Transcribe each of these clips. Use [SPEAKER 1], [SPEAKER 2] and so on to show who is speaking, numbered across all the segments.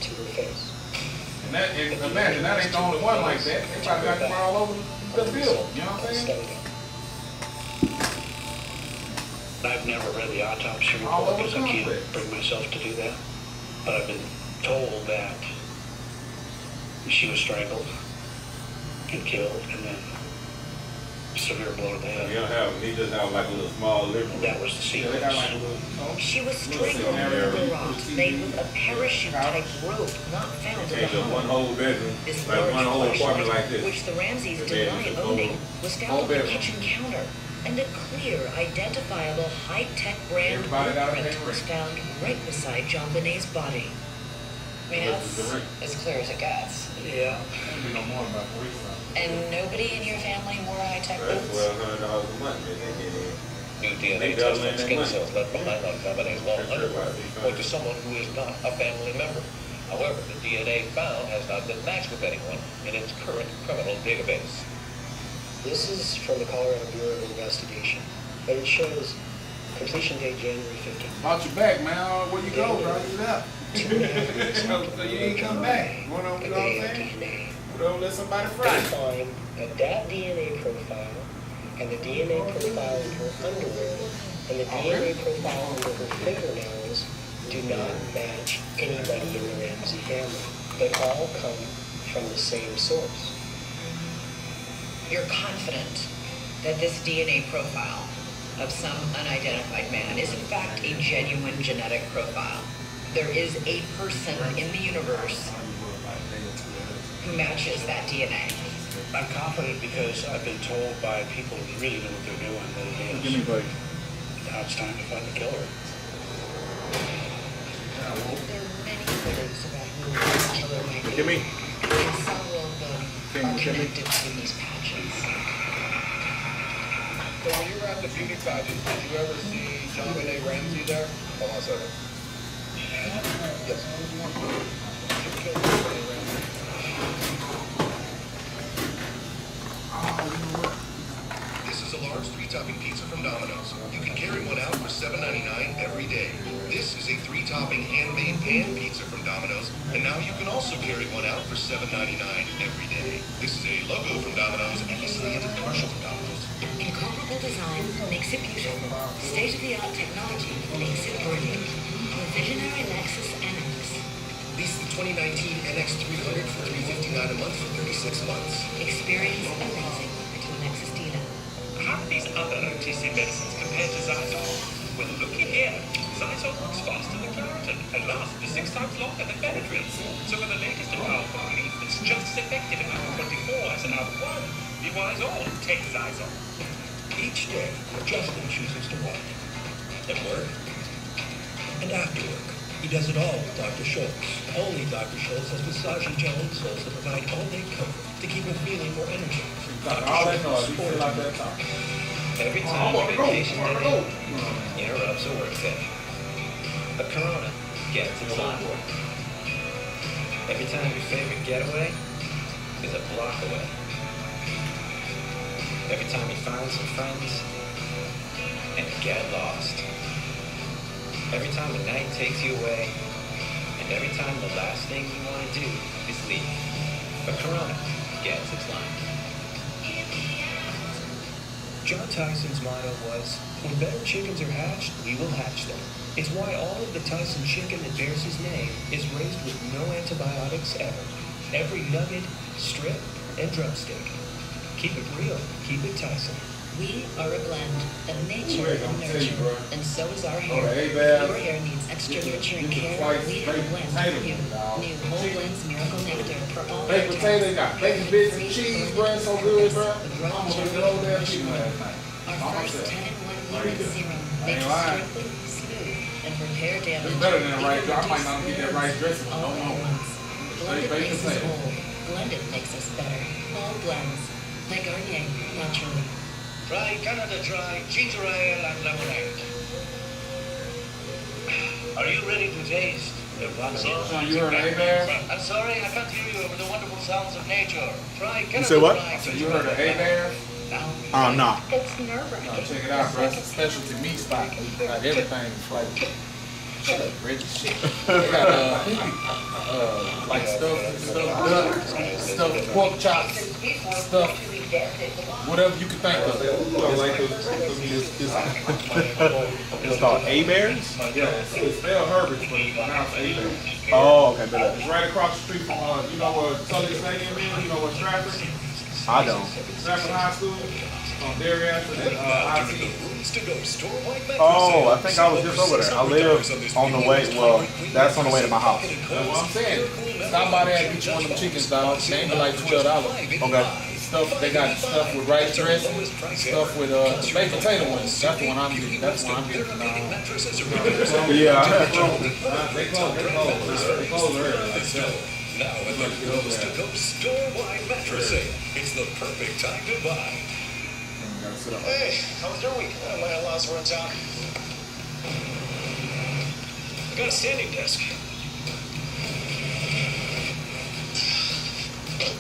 [SPEAKER 1] to her face.
[SPEAKER 2] And imagine, that ain't the only one like that. They probably got them all over the field, you know what I'm saying?
[SPEAKER 3] I've never read the autopsy report because I can't bring myself to do that. But I've been told that she was strangled and killed and then severe blow to the head.
[SPEAKER 4] He just have like a little small liver.
[SPEAKER 3] That was the sequence.
[SPEAKER 5] She was strangled in a garage made with a parachute-type rope not found in the home.
[SPEAKER 4] One whole bedroom,
[SPEAKER 5] This
[SPEAKER 4] like
[SPEAKER 5] large
[SPEAKER 4] one whole apartment like
[SPEAKER 5] flashlight,
[SPEAKER 4] this.
[SPEAKER 5] which the Ramseys deny owning, was found on the kitchen counter, and a clear, identifiable high-tech brand blueprint was found right beside John Bonet's body.
[SPEAKER 6] I mean, that's as clear as it gets.
[SPEAKER 3] Yeah.
[SPEAKER 6] And nobody in your family wore high-tech boots?
[SPEAKER 4] $1,200 a month that they get in.
[SPEAKER 7] New DNA test from skin cells left behind on Bonet's long underwear point to someone who is not a family member. However, the DNA found has not been matched with anyone in its current criminal database.
[SPEAKER 1] This is from the Colorado Bureau of Investigation, but it shows completion date January 15th.
[SPEAKER 2] Bought your back, man. Where you go, bro? You left.
[SPEAKER 1] 2.5 weeks
[SPEAKER 2] So you ain't come back. What on, you know what I'm saying?
[SPEAKER 1] DNA.
[SPEAKER 2] Don't let somebody
[SPEAKER 1] They
[SPEAKER 2] fry.
[SPEAKER 1] find that DNA profile and the DNA profile in her underwear and the DNA profile under her fingernails do not match anybody in the Ramsey family. They all come from the same source.
[SPEAKER 6] You're confident that this DNA profile of some unidentified man is in fact a genuine genetic profile. There is a person in the universe who matches that DNA.
[SPEAKER 3] I'm confident because I've been told by people who really know what they're doing that it is.
[SPEAKER 2] Give me a break.
[SPEAKER 3] Now it's time to find the killer.
[SPEAKER 6] There are many theories about who the killer might be.
[SPEAKER 2] Give me.
[SPEAKER 6] And several of them are connected to these patches.
[SPEAKER 8] So when you were at the beauty pageant, did you ever see John Benet Ramsey there? Hold on a second. Yes. You killed John Benet Ramsey.
[SPEAKER 9] This is a large 3-topping pizza from Domino's. You can carry one out for $7.99 every day. This is a 3-topping handmade pan pizza from Domino's, and now you can also carry one out for $7.99 every day. This is a logo from Domino's and a slanted commercial from Domino's.
[SPEAKER 5] Incomparable design makes it beautiful. State-of-the-art technology makes it brilliant. The visionary Lexus NX.
[SPEAKER 9] Lease the 2019 NX 300 for $359 a month for 36 months.
[SPEAKER 5] Experience amazing at your Lexus dealer.
[SPEAKER 7] How do these other OTC medicines compare to Zyrtec? Well, looky here. Zyrtec works faster than Claritin and lasts for 6 times longer than Benadryl. So with the latest and powerful relief, it's just as effective in hour 24 as an hour 1. Be wise all. Take Zyrtec.
[SPEAKER 9] Each day, Justin chooses to walk. At work. And after work. He does it all with Dr. Schultz. Only Dr. Schultz has massaging gel insoles that provide all-day comfort to keep him feeling more energy.
[SPEAKER 2] All that noise, you feel like that talk.
[SPEAKER 7] Every time a vacation day interrupts a work session, a Corona gets its line. Every time your favorite getaway is a block away. Every time you find some friends and get lost. Every time the night takes you away, and every time the last thing you want to do is leave. A Corona gets its line. John Tyson's motto was, when better chickens are hatched, we will hatch them. It's why all of the Tyson chicken that bears his name is raised with no antibiotics ever. Every nugget, strip, and drumstick. Keep it real, keep it Tyson.
[SPEAKER 5] We are a blend of nature and nurture, and so is our hair.
[SPEAKER 2] hey,
[SPEAKER 5] If
[SPEAKER 2] Bab.
[SPEAKER 5] your hair needs extra nurturing
[SPEAKER 2] You can
[SPEAKER 5] care,
[SPEAKER 2] slice
[SPEAKER 5] we have a
[SPEAKER 2] baked
[SPEAKER 5] blend
[SPEAKER 2] potato
[SPEAKER 5] for you.
[SPEAKER 2] dog.
[SPEAKER 5] New Whole Blends Miracle Nectar for all
[SPEAKER 2] Baked
[SPEAKER 5] your
[SPEAKER 2] potato,
[SPEAKER 5] tastes.
[SPEAKER 2] got baked bits and cheese, bro. It's so good, bro. I'm gonna go over there and eat last night.
[SPEAKER 5] Our first 10-in-1 lumen serum makes
[SPEAKER 2] lying.
[SPEAKER 5] strictly, smooth, and repair damage.
[SPEAKER 2] It's better than a rice
[SPEAKER 5] Even
[SPEAKER 2] dressing. I might not
[SPEAKER 5] reduce
[SPEAKER 2] get that rice dressing.
[SPEAKER 5] all
[SPEAKER 2] No
[SPEAKER 5] at
[SPEAKER 2] more.
[SPEAKER 5] once. Blended
[SPEAKER 2] baked
[SPEAKER 5] makes us
[SPEAKER 2] potato.
[SPEAKER 5] whole. Blended makes us better. All blends. Like Garnier, naturally.
[SPEAKER 7] Try Canada Dry, ginger ale, and lemonade. Are you ready to taste the
[SPEAKER 2] Son, you heard of A-Bear?
[SPEAKER 7] I'm sorry, I can't hear you over the wonderful sounds of nature. Try Canada
[SPEAKER 10] said what?
[SPEAKER 7] Dry.
[SPEAKER 2] So you heard of A-Bear?
[SPEAKER 10] Nah.
[SPEAKER 5] It's nerve-wracking.
[SPEAKER 2] No, check it out, bro. It's a specialty meat spot. Got everything. It's like, shut up, Rich. They got like stuffed duck, stuffed pork chops, stuffed whatever you can think of.
[SPEAKER 10] It's called A-Bears?
[SPEAKER 2] Yeah, it's spelled Herbert, but it's pronounced A-Bears.
[SPEAKER 10] Oh, okay, better.
[SPEAKER 2] It's right across the street from, you know where Sully Stadium is? You know where Stratford?
[SPEAKER 10] I don't.
[SPEAKER 2] Stratford High School on Darien and IT.
[SPEAKER 10] Oh, I think I was just over there. I live on the way, well, that's on the way to my house.
[SPEAKER 2] That's what I'm saying. Stop by there and get you one of them chicken dogs. They ain't but like $12.
[SPEAKER 10] Okay.
[SPEAKER 2] Stuff, they got stuff with rice dressing, stuff with baked potato ones. That's the one I'm getting. That's the one I'm getting.
[SPEAKER 10] Yeah.
[SPEAKER 2] They close early, like 7.
[SPEAKER 9] Now at the Coast to Coast store-wide mattress sale, it's the perfect time to buy.
[SPEAKER 1] Hey, how was your week? My in-laws were in town. I got a standing desk.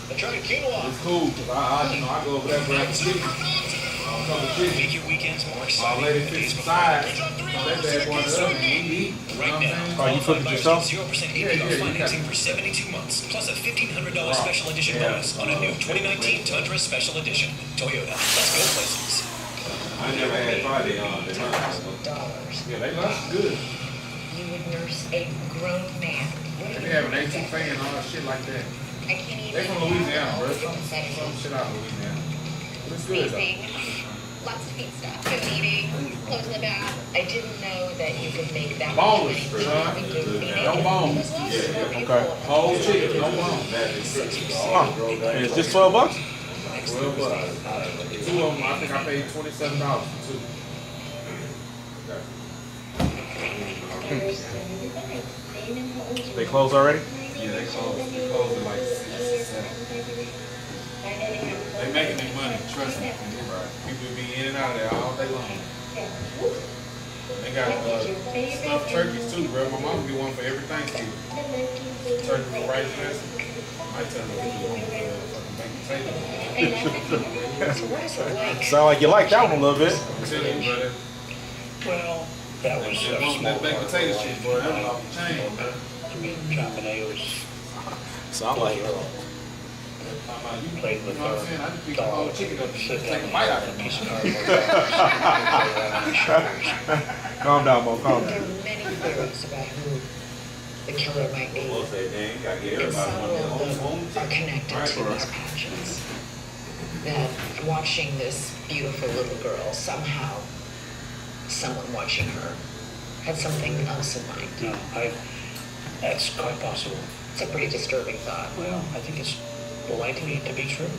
[SPEAKER 1] I tried quinoa.
[SPEAKER 2] It's cool because I go over there and grab the chicken.
[SPEAKER 7] Make your weekends more
[SPEAKER 2] My
[SPEAKER 7] exciting.
[SPEAKER 2] lady fix some sides. That bad boy does, and we eat.
[SPEAKER 7] Right now,
[SPEAKER 10] Oh, you cook it yourself?
[SPEAKER 7] 0%
[SPEAKER 2] Yeah,
[SPEAKER 7] APR
[SPEAKER 2] you
[SPEAKER 7] financing
[SPEAKER 2] got
[SPEAKER 7] for 72 months, plus a $1,500 special edition bonus on a new 2019 Tundra Special Edition. Toyota. Let's go places.
[SPEAKER 4] I never had Friday on.
[SPEAKER 6] Dollars.
[SPEAKER 2] Yeah, they lunch is good.
[SPEAKER 6] You would nurse a grown man.
[SPEAKER 2] They have an 18 fan and all that shit like that.
[SPEAKER 6] I can't even.
[SPEAKER 2] They from Louisiana, bro. Some shit out of Louisiana. But it's good though.
[SPEAKER 11] Lots of feet stuff. Food eating, clothes in the bath.
[SPEAKER 6] I didn't know that you could make that
[SPEAKER 2] Boneless,
[SPEAKER 6] much money
[SPEAKER 2] son.
[SPEAKER 6] doing cleaning.
[SPEAKER 2] No bones.
[SPEAKER 10] Okay.
[SPEAKER 2] Whole chicken, no bones.
[SPEAKER 10] Huh. And it's just $12?
[SPEAKER 2] $12. Two of them, I think I paid $27 for two.
[SPEAKER 10] They closed already?
[SPEAKER 2] Yeah, they closed at like 6, 7. They making their money, trust me. People be in and out of there all day long. They got stuffed turkeys too, bro. My mom get one for every Thanksgiving. Turkey with rice dressing. I tell them to do one with fucking baked potatoes.
[SPEAKER 6] So what is it like?
[SPEAKER 10] Sound like you like that one a little bit.
[SPEAKER 2] I'm telling you, brother.
[SPEAKER 3] Well, that was a small
[SPEAKER 2] That baked
[SPEAKER 3] part
[SPEAKER 2] potato
[SPEAKER 3] of
[SPEAKER 2] shit,
[SPEAKER 3] life.
[SPEAKER 2] boy, that was off the chain, bro.
[SPEAKER 3] I mean, John Bonet was
[SPEAKER 10] Sound like it.
[SPEAKER 2] You
[SPEAKER 3] played with
[SPEAKER 2] know what I'm saying? I just pick the whole
[SPEAKER 3] dog.
[SPEAKER 2] chicken up and
[SPEAKER 3] Sit
[SPEAKER 2] take
[SPEAKER 3] down
[SPEAKER 2] a bite out
[SPEAKER 3] and
[SPEAKER 2] of
[SPEAKER 3] a
[SPEAKER 2] it.
[SPEAKER 3] piece of cardboard.
[SPEAKER 10] Calm down, Mo. Calm
[SPEAKER 6] There
[SPEAKER 10] down.
[SPEAKER 6] are many theories about who the killer might be.
[SPEAKER 4] Most of that thing, you gotta get
[SPEAKER 6] And some
[SPEAKER 4] everybody on their
[SPEAKER 6] of
[SPEAKER 4] own
[SPEAKER 6] them are connected to these pageants. That watching this beautiful little girl, somehow, someone watching her, had something else in mind.
[SPEAKER 3] No, that's quite possible.
[SPEAKER 6] It's a pretty disturbing thought.
[SPEAKER 3] Well, I think it's likely to be true.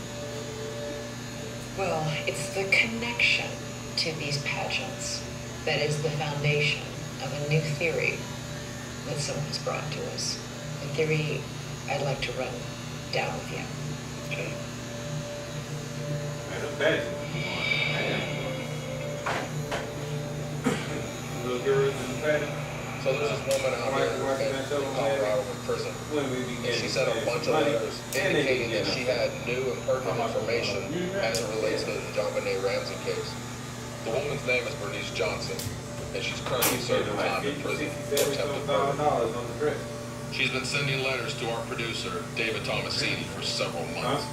[SPEAKER 6] Well, it's the connection to these pageants that is the foundation of a new theory that someone has brought to us. A theory I'd like to run down with you.
[SPEAKER 3] Okay.
[SPEAKER 4] And a pageant. Little girls in the pageant.
[SPEAKER 8] So there's this woman out here in Colorado in prison.
[SPEAKER 4] When we
[SPEAKER 8] And
[SPEAKER 4] begin
[SPEAKER 8] she sent a bunch of letters indicating that she had new and pertinent information as it relates to the JonBenet Ramsey case. The woman's name is Bernice Johnson, and she's currently serving time in prison for attempted murder.
[SPEAKER 4] $1,000 on the dress.
[SPEAKER 9] She's been sending letters to our producer, David Tomasini, for several months.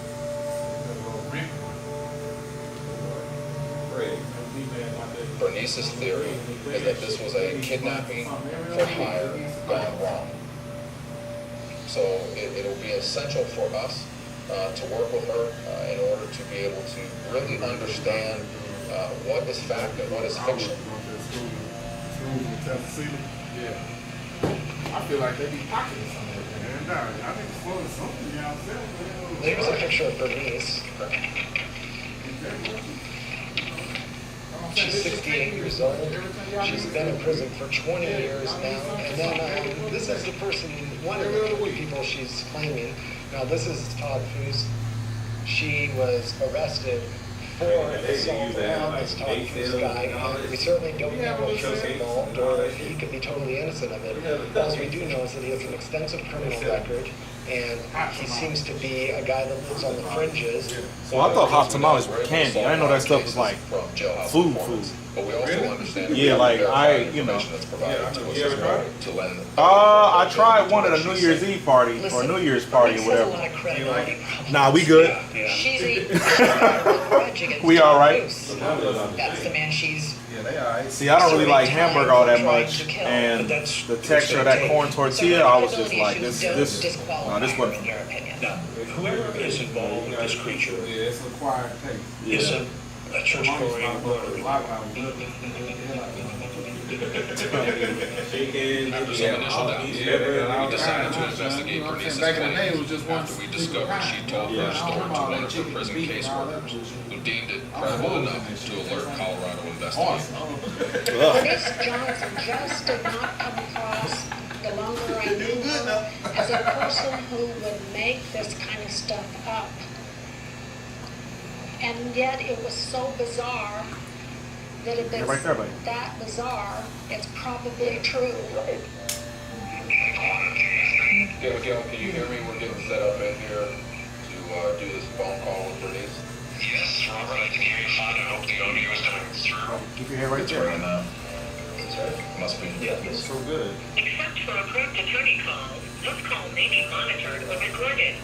[SPEAKER 8] Bernice's theory is that this was a kidnapping for hire gone wrong. So it'll be essential for us to work with her in order to be able to really understand what is fact and what is fiction.
[SPEAKER 2] Yeah. I feel like they be pocketing something. I think it's full of something, you know what I'm saying?
[SPEAKER 6] Here's a picture of Bernice. She's 68 years old. She's been in prison for 20 years now. And then this is the person, one of the people she's claiming. Now this is Todd Foos. She was arrested for assault on this Todd Foos guy. We certainly don't know if he's involved or if he could be totally innocent of it. All we do know is that he has an extensive criminal record.
[SPEAKER 1] And he seems to be a guy that lives on the fringes.
[SPEAKER 10] Well, I thought hot tamales were candy. I didn't know that stuff was like food.
[SPEAKER 8] But we also understand
[SPEAKER 10] Yeah, like you know.
[SPEAKER 8] that's provided to us as well to lend.
[SPEAKER 10] I tried one at a New Year's Eve party or a New Year's party or whatever. Nah, we good.
[SPEAKER 6] She's a grudge against
[SPEAKER 10] We all right.
[SPEAKER 6] Bruce. That's the man she's.
[SPEAKER 2] Yeah, they alright.
[SPEAKER 10] See, I don't really like hamburger all that much, and the texture of that corn tortilla, I was just like, this wasn't.
[SPEAKER 6] In your opinion.
[SPEAKER 3] Now, whoever is involved with this creature
[SPEAKER 2] Yeah, it's an acquired taste.
[SPEAKER 3] is a church-going rotary.
[SPEAKER 8] After some initial doubts, we decided to investigate Bernice's claims after we discovered she told her story to one of her prison caseworkers, who deemed it credible enough to alert Colorado investigators.
[SPEAKER 12] Bernice Johnson just did not come across, the longer I knew her, as a person who would make this kind of stuff up. And yet it was so bizarre that if it's
[SPEAKER 10] right there, buddy.
[SPEAKER 12] that bizarre, it's probably true.
[SPEAKER 8] Gil, can you hear me? We're getting set up in here to do this phone call with Bernice.
[SPEAKER 9] Yes, Robert, I can hear you fine. I hope the audio is coming through.
[SPEAKER 10] Keep your hair right there.
[SPEAKER 8] Must be.
[SPEAKER 3] Yeah,
[SPEAKER 10] It's so good.
[SPEAKER 5] Except for approved attorney calls, this call may be monitored or recorded.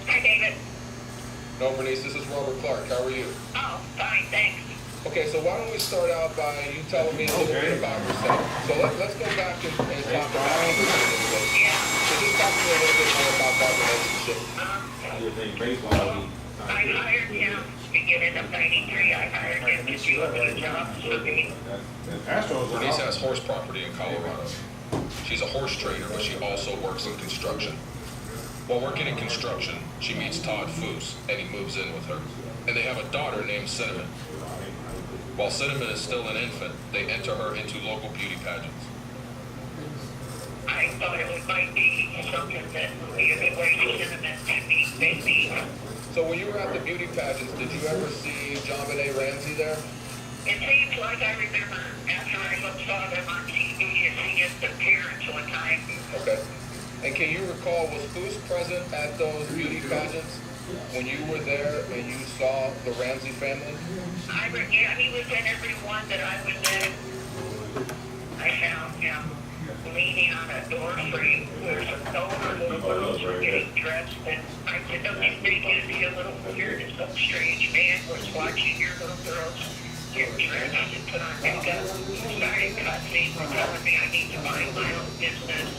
[SPEAKER 5] Hi, David.
[SPEAKER 8] No, Bernice, this is Robert Clark. How are you?
[SPEAKER 5] Oh, fine, thanks.
[SPEAKER 8] Okay, so why don't we start out by you telling me a little bit about yourself. So let's go back and talk about
[SPEAKER 5] Yeah.
[SPEAKER 8] So just talk to me a little bit more about that relationship.
[SPEAKER 5] I hired him beginning of '93. I hired him to do a job for me.
[SPEAKER 8] Bernice has horse property in Colorado. She's a horse trader, but she also works in construction. While working in construction, she meets Todd Foose, and he moves in with her. And they have a daughter named Cinnamon. While Cinnamon is still an infant, they enter her into local beauty pageants.
[SPEAKER 5] I thought it might be something that would be a good way for Cinnamon to meet baby.
[SPEAKER 8] So when you were at the beauty pageants, did you ever see John Benet Ramsey there?
[SPEAKER 5] It seems like I remember after I saw them on TV and seeing his appearance one time.
[SPEAKER 8] Okay. And can you recall, was Foose present at those beauty pageants when you were there and you saw the Ramsey family?
[SPEAKER 5] Yeah, he was in every one that I was in. I found him leaning on a door frame where some older little girls were getting dressed, and I said, don't you think it'd be a little weird if some strange man was watching your little girls get dressed and put on makeup? Started cussing and telling me I need to mind my own business.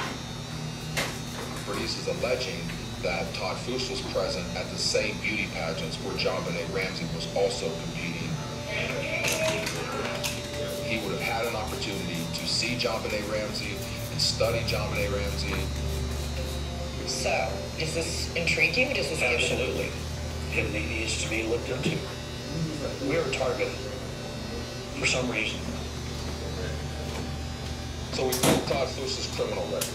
[SPEAKER 8] Bernice is alleging that Todd Foose was present at the same beauty pageants where John Benet Ramsey was also competing. He would have had an opportunity to see John Benet Ramsey and study John Benet Ramsey.
[SPEAKER 6] So, does this intrigue you? Does this give you-
[SPEAKER 3] Absolutely. It needs to be looked into. We were targeted for some reason.
[SPEAKER 8] So we pulled Todd Foose's criminal record.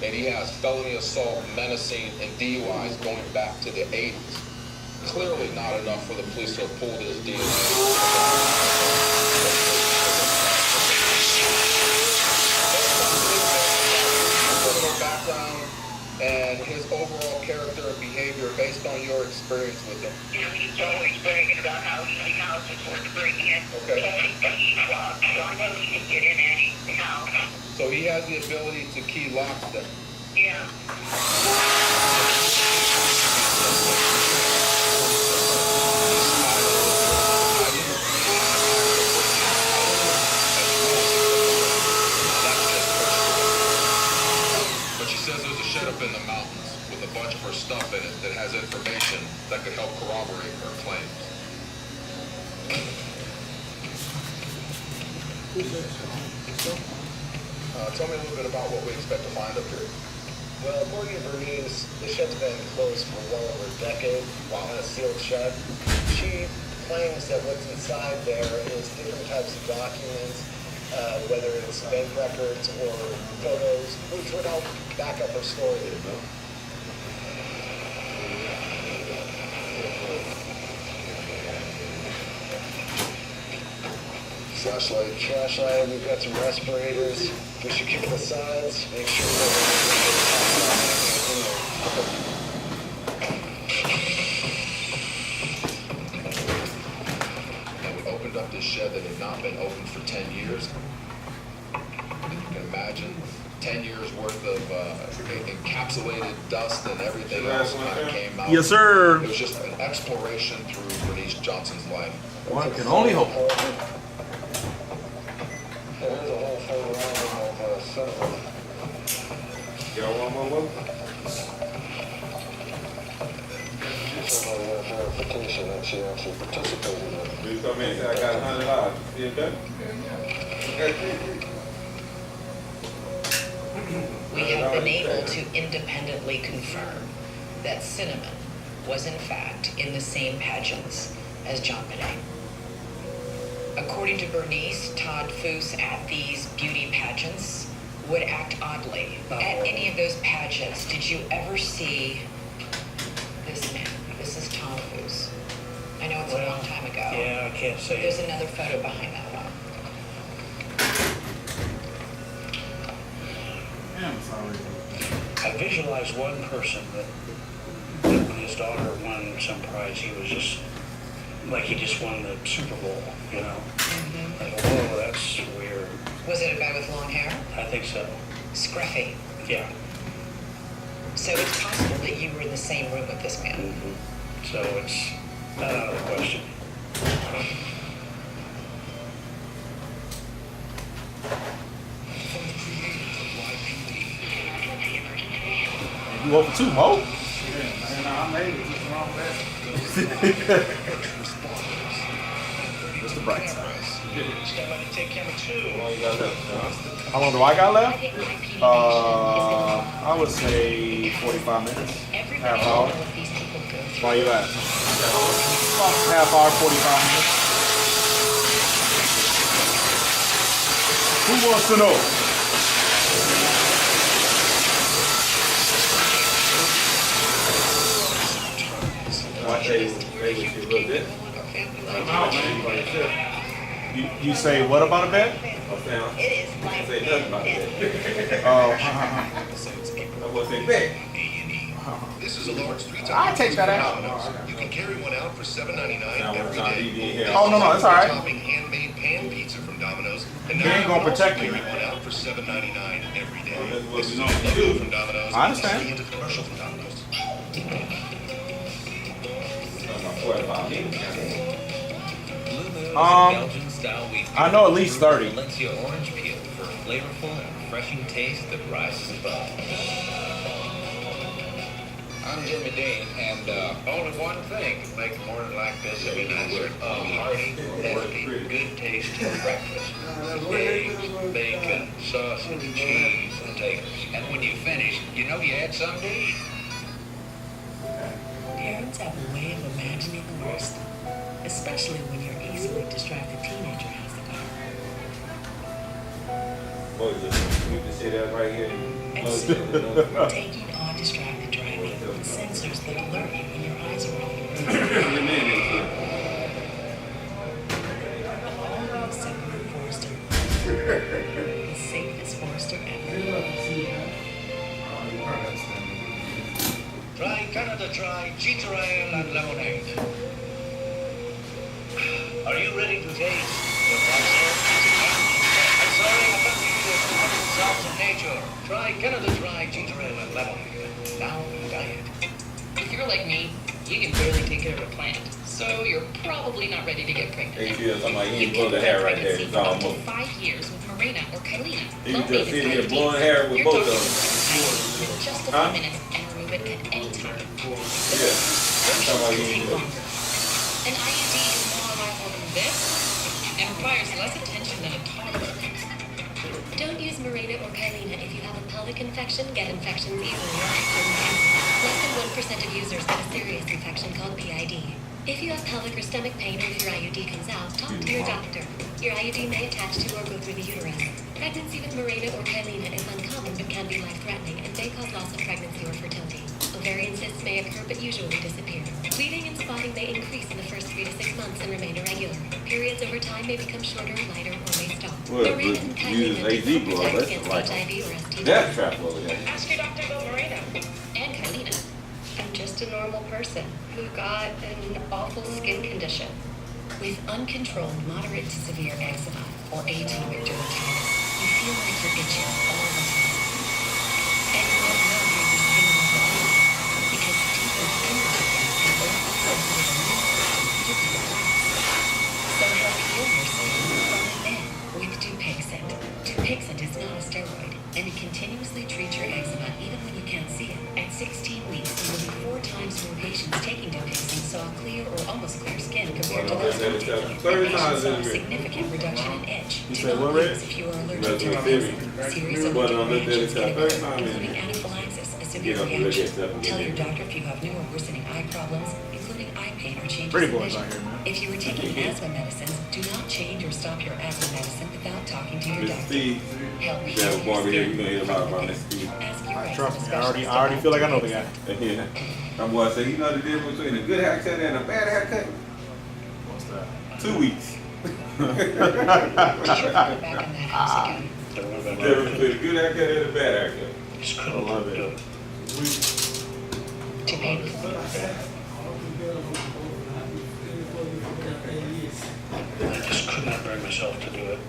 [SPEAKER 8] And he has felony assault, menacing, and DUIs going back to the 80s. Clearly not enough for the police to have pulled his DNA. Criminal background and his overall character and behavior based on your experience with him.
[SPEAKER 5] You know, he's always bragging about how easy houses were to bring in.
[SPEAKER 8] Okay.
[SPEAKER 5] Key locks, so I know he can get in any house.
[SPEAKER 8] So he has the ability to key locks them.
[SPEAKER 5] Yeah.
[SPEAKER 8] But she says there's a shed up in the mountains with a bunch of her stuff in it that has information that could help corroborate her claims. Tell me a little bit about what we expect to find up here.
[SPEAKER 1] Well, according to Bernice, the shed's been closed for well over a decade, sealed shut. She claims that what's inside there is different types of documents, whether it's bank records or photos, which would help back up her story. Flashlight, we've got some respirators. We should keep the sides, make sure that
[SPEAKER 8] dust and everything else kind of came out.
[SPEAKER 10] Yes, sir.
[SPEAKER 8] It was just an exploration through Bernice Johnson's life.
[SPEAKER 10] One can only hope.
[SPEAKER 1] There's a whole thing of settlement.
[SPEAKER 4] Y'all want one?
[SPEAKER 1] Verification that she actually participated in.
[SPEAKER 4] Do you come in and say, I got $100? See it done?
[SPEAKER 6] We have been able to independently confirm that Cinnamon was in fact in the same pageants as John Bonet. According to Bernice, Todd Foose at these beauty pageants would act oddly. At any of those pageants, did you ever see this man? This is Tom Foose. I know it's a long time ago.
[SPEAKER 3] Yeah, I can't say.
[SPEAKER 6] There's another photo behind that one.
[SPEAKER 10] Damn, sorry.
[SPEAKER 3] I visualized one person that when his daughter won some prize, he was just like he just won the Super Bowl, you know? Like, whoa, that's weird.
[SPEAKER 6] Was it a guy with long hair?
[SPEAKER 3] I think so.
[SPEAKER 6] Scruffy.
[SPEAKER 3] Yeah.
[SPEAKER 6] So it's possible that you were in the same room with this man.
[SPEAKER 3] So it's not out of the question.
[SPEAKER 10] You over 2, Mo?
[SPEAKER 2] I made it just wrong back.
[SPEAKER 10] What's the bright side?
[SPEAKER 3] Somebody take him too.
[SPEAKER 10] How long do I got left? I would say 45 minutes. Half hour. Why you at? Half hour, 45 minutes. Who wants to know? You say what about a bet?
[SPEAKER 4] Say nothing about that.
[SPEAKER 10] Oh,
[SPEAKER 4] I was saying bet.
[SPEAKER 9] This is a large 3-topping
[SPEAKER 10] I'll take that out.
[SPEAKER 9] Domino's. You can carry one out for $7.99 every day.
[SPEAKER 10] Oh, no, it's all right.
[SPEAKER 9] Topping handmade pan pizza from Domino's. And
[SPEAKER 10] He
[SPEAKER 9] now
[SPEAKER 10] ain't
[SPEAKER 9] you
[SPEAKER 10] gonna
[SPEAKER 9] can also
[SPEAKER 10] protect you.
[SPEAKER 9] carry one out for $7.99 every day.
[SPEAKER 4] Well, that's what
[SPEAKER 9] This
[SPEAKER 4] we
[SPEAKER 9] is
[SPEAKER 4] normally
[SPEAKER 9] a logo
[SPEAKER 4] do.
[SPEAKER 9] from Domino's.
[SPEAKER 10] I understand.
[SPEAKER 9] And it's a commercial from Domino's.
[SPEAKER 4] 45 minutes.
[SPEAKER 10] I know at least 30.
[SPEAKER 13] Valencia orange peel for a flavorful and refreshing taste that rises above.
[SPEAKER 8] I'm Jimmy Dean, and
[SPEAKER 3] Only one thing can make a morning like this any nicer. A hearty, hefty, good tasting breakfast. Eggs, bacon, sausage, cheese, and taters.
[SPEAKER 13] And when you finish, you know you had something to eat.
[SPEAKER 14] Parents have a way of imagining the worst, especially when your easily distracted teenager has the car.
[SPEAKER 4] Boy, you can see that right here.
[SPEAKER 14] And so, taking on distracted driving with sensors that alert you when your eyes are off the road. Subaru Forester, the safest Forester ever.
[SPEAKER 3] Try Canada Dry, ginger ale, and lemonade. Are you ready to taste the monster? I'm sorry, I thought you were the sounds of nature. Try Canada Dry, ginger ale, and lemonade. Now, diet.
[SPEAKER 11] If you're like me, you can barely take care of a plant, so you're probably not ready to get pregnant.
[SPEAKER 4] They feel somebody
[SPEAKER 11] You
[SPEAKER 4] ain't
[SPEAKER 11] can
[SPEAKER 4] blowing the hair right there.
[SPEAKER 11] pregnancy
[SPEAKER 4] It's
[SPEAKER 11] for up to
[SPEAKER 4] almost.
[SPEAKER 11] 5 years with Mirena or Kylena.
[SPEAKER 4] You can just sit here blowing hair with
[SPEAKER 11] You're
[SPEAKER 4] both of
[SPEAKER 11] talking
[SPEAKER 4] them.
[SPEAKER 11] in just a
[SPEAKER 4] Huh?
[SPEAKER 11] few minutes and remove it at any time.
[SPEAKER 4] Yeah. Somebody
[SPEAKER 11] Take
[SPEAKER 4] ain't
[SPEAKER 11] longer. An IUD is more reliable than this and requires less attention than a toddler.
[SPEAKER 15] Don't use Mirena or Kylena if you have a pelvic infection, get infections easily. Less than 1% of users get a serious infection called PID. If you have pelvic or stomach pain or if your IUD comes out, talk to your doctor. Your IUD may attach to or go through the uterus. Pregnancy with Mirena or Kylena is uncommon but can be life-threatening and may cause loss of pregnancy or fertility. Ovarian cysts may occur but usually disappear. Bleeding and spotting may increase in the first 3 to 6 months and remain irregular. Periods over time may become shorter, lighter, or may stop.
[SPEAKER 4] Well,
[SPEAKER 15] Mirena and
[SPEAKER 4] use
[SPEAKER 15] Kylena
[SPEAKER 4] AZ blood,
[SPEAKER 15] protect
[SPEAKER 4] that's
[SPEAKER 15] against
[SPEAKER 4] like
[SPEAKER 15] HIV or STD.
[SPEAKER 4] death trap over there.
[SPEAKER 15] Ask your doctor about Mirena and Kylena. I'm just a normal person who got an awful skin condition. With uncontrolled moderate to severe eczema or atopic dermatitis, you feel like you're itching all the time. And you don't know how your skin will
[SPEAKER 11] almost clear skin compared to
[SPEAKER 4] Well,
[SPEAKER 11] those
[SPEAKER 4] that's
[SPEAKER 11] not.
[SPEAKER 4] it. 30
[SPEAKER 11] The
[SPEAKER 4] times
[SPEAKER 11] patient saw a
[SPEAKER 4] in here.
[SPEAKER 11] significant reduction in itch.
[SPEAKER 10] You
[SPEAKER 11] Do
[SPEAKER 10] said
[SPEAKER 11] not
[SPEAKER 10] what, Red?
[SPEAKER 11] use if you are allergic
[SPEAKER 4] That's
[SPEAKER 11] to
[SPEAKER 4] what
[SPEAKER 11] penicillin.
[SPEAKER 4] I'm
[SPEAKER 11] Series of
[SPEAKER 4] But on
[SPEAKER 11] allergic
[SPEAKER 4] this
[SPEAKER 11] reactions can
[SPEAKER 4] day,
[SPEAKER 11] occur,
[SPEAKER 4] 30 times in
[SPEAKER 11] including
[SPEAKER 4] here.
[SPEAKER 11] anaphylaxis, a
[SPEAKER 4] You
[SPEAKER 11] severe
[SPEAKER 4] don't look at
[SPEAKER 11] reaction.
[SPEAKER 4] stuff and
[SPEAKER 11] Tell
[SPEAKER 4] get
[SPEAKER 11] your
[SPEAKER 4] it.
[SPEAKER 11] doctor if you have new or worsening eye problems, including eye pain or changes
[SPEAKER 10] Pretty
[SPEAKER 11] in
[SPEAKER 10] boys
[SPEAKER 11] vision.
[SPEAKER 10] out here, man.
[SPEAKER 11] If you are taking asthma medicines, do not change or stop your asthma medicine without talking to your
[SPEAKER 4] Mr.
[SPEAKER 11] doctor.
[SPEAKER 4] Steve,
[SPEAKER 11] Help
[SPEAKER 4] you
[SPEAKER 11] heal
[SPEAKER 4] have a
[SPEAKER 11] your
[SPEAKER 4] barber here,
[SPEAKER 11] skin.
[SPEAKER 4] you're gonna hear a lot about Mr. Steve.
[SPEAKER 11] Ask your
[SPEAKER 10] Alright,
[SPEAKER 11] eczema
[SPEAKER 10] trust me, I
[SPEAKER 11] specialist
[SPEAKER 10] already feel like I know the guy.
[SPEAKER 4] Yeah. I'm going to say, you know the difference between a good haircut and a bad haircut?
[SPEAKER 10] What's that?
[SPEAKER 4] 2 weeks.
[SPEAKER 6] Did you put it back in that house again?
[SPEAKER 3] There would have been
[SPEAKER 4] Difference between a good haircut and a bad haircut.
[SPEAKER 3] just
[SPEAKER 10] I
[SPEAKER 3] couldn't
[SPEAKER 10] love
[SPEAKER 3] do
[SPEAKER 10] it.
[SPEAKER 3] it.
[SPEAKER 6] Too painful?
[SPEAKER 3] I just could not bring myself to do it.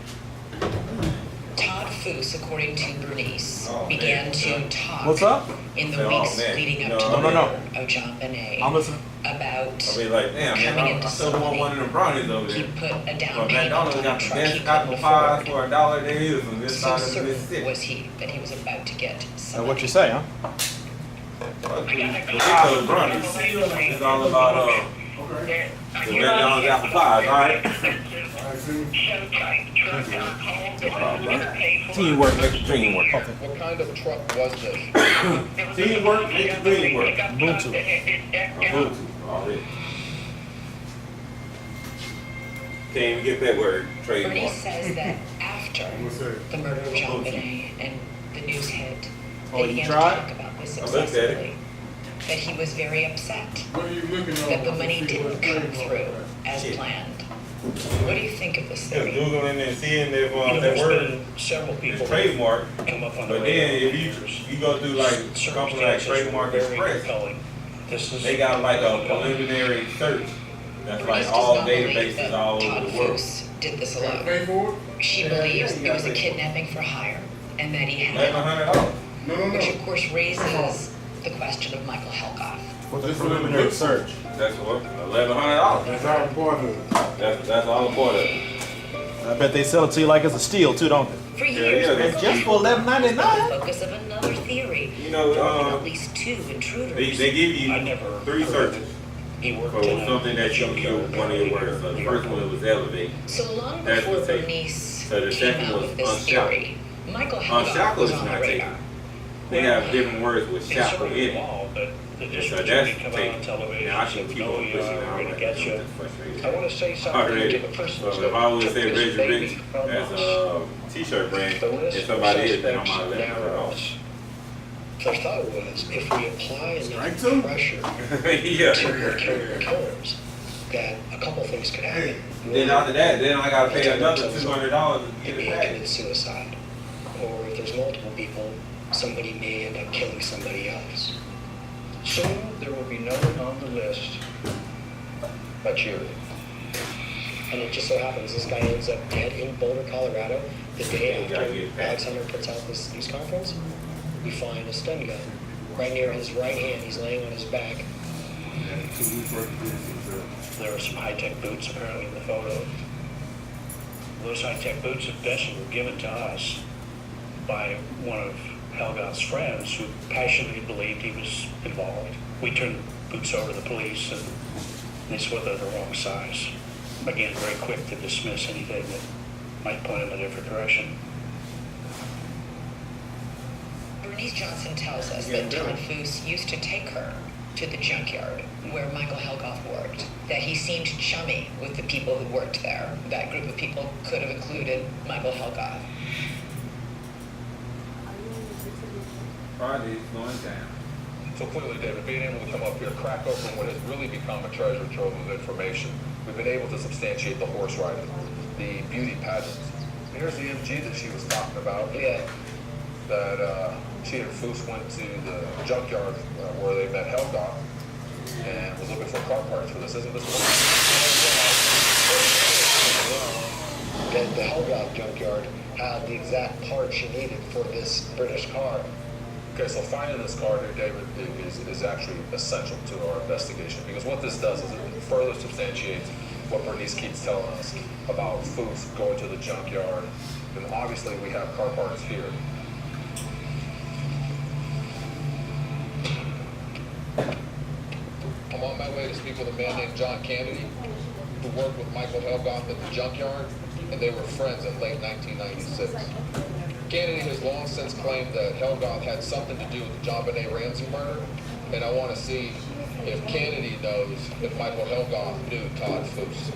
[SPEAKER 6] Todd Foose, according to Bernice,
[SPEAKER 4] Oh,
[SPEAKER 6] began
[SPEAKER 4] man.
[SPEAKER 6] to talk
[SPEAKER 10] What's up?
[SPEAKER 6] in the
[SPEAKER 4] Oh,
[SPEAKER 6] weeks
[SPEAKER 4] man.
[SPEAKER 6] leading up
[SPEAKER 4] No,
[SPEAKER 6] to the
[SPEAKER 10] no, no.
[SPEAKER 6] murder of John Benet
[SPEAKER 10] I'm listening.
[SPEAKER 6] about
[SPEAKER 4] I mean, like, damn, man,
[SPEAKER 6] coming
[SPEAKER 4] I
[SPEAKER 6] into
[SPEAKER 4] still want one of them brownies over
[SPEAKER 6] he
[SPEAKER 4] there.
[SPEAKER 6] put a down
[SPEAKER 4] Well,
[SPEAKER 6] payment
[SPEAKER 4] McDonald's
[SPEAKER 6] on a
[SPEAKER 4] got the
[SPEAKER 6] truck he
[SPEAKER 4] best apple
[SPEAKER 6] couldn't
[SPEAKER 4] pies
[SPEAKER 6] afford.
[SPEAKER 4] for $1 there is on this
[SPEAKER 6] So
[SPEAKER 4] side of
[SPEAKER 6] certain
[SPEAKER 4] Mississippi.
[SPEAKER 6] was he that he was about to get some
[SPEAKER 10] What you say, huh?
[SPEAKER 4] Fuck these those brownies. It's all about, the McDonald's apple pies, alright? Teamwork makes the dream work.
[SPEAKER 10] Okay.
[SPEAKER 8] What kind of truck was this?
[SPEAKER 4] Teamwork makes the dream work.
[SPEAKER 10] Ubuntu.
[SPEAKER 4] Ubuntu, already. Can't even get that word, trademark.
[SPEAKER 6] Bernice says that after the murder of John Benet and the news hit,
[SPEAKER 10] Oh,
[SPEAKER 6] they
[SPEAKER 10] you
[SPEAKER 6] began to
[SPEAKER 10] tried?
[SPEAKER 6] talk about this
[SPEAKER 4] I looked at it.
[SPEAKER 6] obsessively. That he was very upset that the money didn't come through as planned. What do you think of this
[SPEAKER 4] Just
[SPEAKER 6] theory?
[SPEAKER 4] Googling and seeing if
[SPEAKER 3] You know,
[SPEAKER 4] that
[SPEAKER 3] there's
[SPEAKER 4] word
[SPEAKER 3] been several people
[SPEAKER 4] is trademark.
[SPEAKER 3] come up on the
[SPEAKER 4] But then if you go through like a company like Trademark Express,
[SPEAKER 3] This is
[SPEAKER 4] they got like a preliminary search. That's
[SPEAKER 6] Bernice
[SPEAKER 4] like
[SPEAKER 6] does
[SPEAKER 4] all
[SPEAKER 6] not believe
[SPEAKER 4] databases
[SPEAKER 6] that
[SPEAKER 4] all
[SPEAKER 6] Todd
[SPEAKER 4] over the world.
[SPEAKER 6] Foose did this alone. She believes it was a kidnapping for hire and that he had,
[SPEAKER 4] $1,100.
[SPEAKER 6] which of course raises the question of Michael Helgoff.
[SPEAKER 10] What's the preliminary search?
[SPEAKER 4] That's what $1,100.
[SPEAKER 16] That's all part of it.
[SPEAKER 4] That's all a part of it.
[SPEAKER 10] I bet they sell it to you like it's a steal too, don't they?
[SPEAKER 6] For years,
[SPEAKER 4] yeah,
[SPEAKER 6] this
[SPEAKER 4] that's
[SPEAKER 10] just for $11.99.
[SPEAKER 6] was the focus of another theory,
[SPEAKER 4] You know,
[SPEAKER 6] involving at least 2 intruders.
[SPEAKER 4] they give you
[SPEAKER 3] I never
[SPEAKER 4] 3
[SPEAKER 3] heard
[SPEAKER 4] searches
[SPEAKER 3] He worked
[SPEAKER 4] for
[SPEAKER 3] in a
[SPEAKER 4] something that you
[SPEAKER 3] junkyard
[SPEAKER 4] one of your words. So the first one was elevate.
[SPEAKER 6] So long
[SPEAKER 4] That's
[SPEAKER 6] before
[SPEAKER 4] the thing.
[SPEAKER 6] Bernice
[SPEAKER 4] So the
[SPEAKER 6] came
[SPEAKER 4] second
[SPEAKER 6] out
[SPEAKER 4] was
[SPEAKER 6] with this
[SPEAKER 4] unshackled.
[SPEAKER 6] theory, Michael Helgoff
[SPEAKER 4] Unshackled
[SPEAKER 6] was
[SPEAKER 4] is
[SPEAKER 6] on the
[SPEAKER 4] not
[SPEAKER 6] radar.
[SPEAKER 4] taken. They have different words with
[SPEAKER 3] It's
[SPEAKER 4] shackle
[SPEAKER 3] sort of
[SPEAKER 4] in it.
[SPEAKER 3] involved, but the
[SPEAKER 4] So
[SPEAKER 3] district
[SPEAKER 4] that's
[SPEAKER 3] attorney come out
[SPEAKER 4] taken.
[SPEAKER 3] on television.
[SPEAKER 4] Now I should
[SPEAKER 3] said,
[SPEAKER 4] keep
[SPEAKER 3] "No,
[SPEAKER 4] on
[SPEAKER 3] you
[SPEAKER 4] pushing
[SPEAKER 3] are,
[SPEAKER 4] out.
[SPEAKER 3] we're gonna get you."
[SPEAKER 4] Frustrated.
[SPEAKER 3] I want to say something
[SPEAKER 4] Already.
[SPEAKER 3] to the person
[SPEAKER 4] So if I would
[SPEAKER 3] took
[SPEAKER 4] say
[SPEAKER 3] this
[SPEAKER 4] Reggie
[SPEAKER 3] baby
[SPEAKER 4] Rich
[SPEAKER 3] from
[SPEAKER 4] as
[SPEAKER 3] us.
[SPEAKER 4] a t-shirt brand,
[SPEAKER 3] The list
[SPEAKER 4] if
[SPEAKER 3] of
[SPEAKER 4] somebody is, then I'm
[SPEAKER 3] suspects
[SPEAKER 4] not letting it off.
[SPEAKER 3] narrows. The thought was, if we apply enough
[SPEAKER 16] two.
[SPEAKER 3] pressure
[SPEAKER 4] Yeah.
[SPEAKER 3] to the killers, that a couple things could happen.
[SPEAKER 4] Then after that, then I gotta pay another $200 to
[SPEAKER 3] It
[SPEAKER 4] get
[SPEAKER 3] may
[SPEAKER 4] it
[SPEAKER 3] have
[SPEAKER 4] back.
[SPEAKER 3] committed suicide. Or if there's multiple people, somebody may end up killing somebody else. Soon, there will be no one on the list but you. And it just so happens, this guy ends up dead in Boulder, Colorado, the day
[SPEAKER 4] You gotta
[SPEAKER 3] after
[SPEAKER 4] get back.
[SPEAKER 3] Alex Hunter puts out this news conference. We find a stun gun right near his right hand. He's laying on his back. There were some high-tech boots apparently in the photo. Those high-tech boots eventually were given to us by one of Helgoth's friends who passionately believed he was involved. We turned the boots over to the police and they said they're the wrong size. Again, very quick to dismiss anything that might point in a different direction.
[SPEAKER 6] Bernice Johnson tells us that Todd Foose used to take her to the junkyard where Michael Helgoff worked, that he seemed chummy with the people who worked there. That group of people could have included Michael Helgoff.
[SPEAKER 4] Party's going down.
[SPEAKER 8] So clearly, David, being able to come up here, crack open what has really become a treasure trove of information, we've been able to substantiate the horse riding, the beauty pageant. Here's the MG that she was talking about.
[SPEAKER 3] Yeah.
[SPEAKER 8] That she and Foose went to the junkyard where they met Helgoff and was looking for car parts for this. Isn't this
[SPEAKER 3] That the Helgoth junkyard had the exact parts she needed for this British car.
[SPEAKER 8] Okay, so finding this car here, David, is actually essential to our investigation because what this does is it further substantiates what Bernice keeps telling us about Foose going to the junkyard. And obviously we have car parts here. I'm on my way to speak with a man named John Kennedy, who worked with Michael Helgoth at the junkyard, and they were friends in late 1996. Kennedy has long since claimed that Helgoth had something to do with the John Benet Ramsey murder, and I want to see if Kennedy knows if Michael Helgoth knew Todd Foose.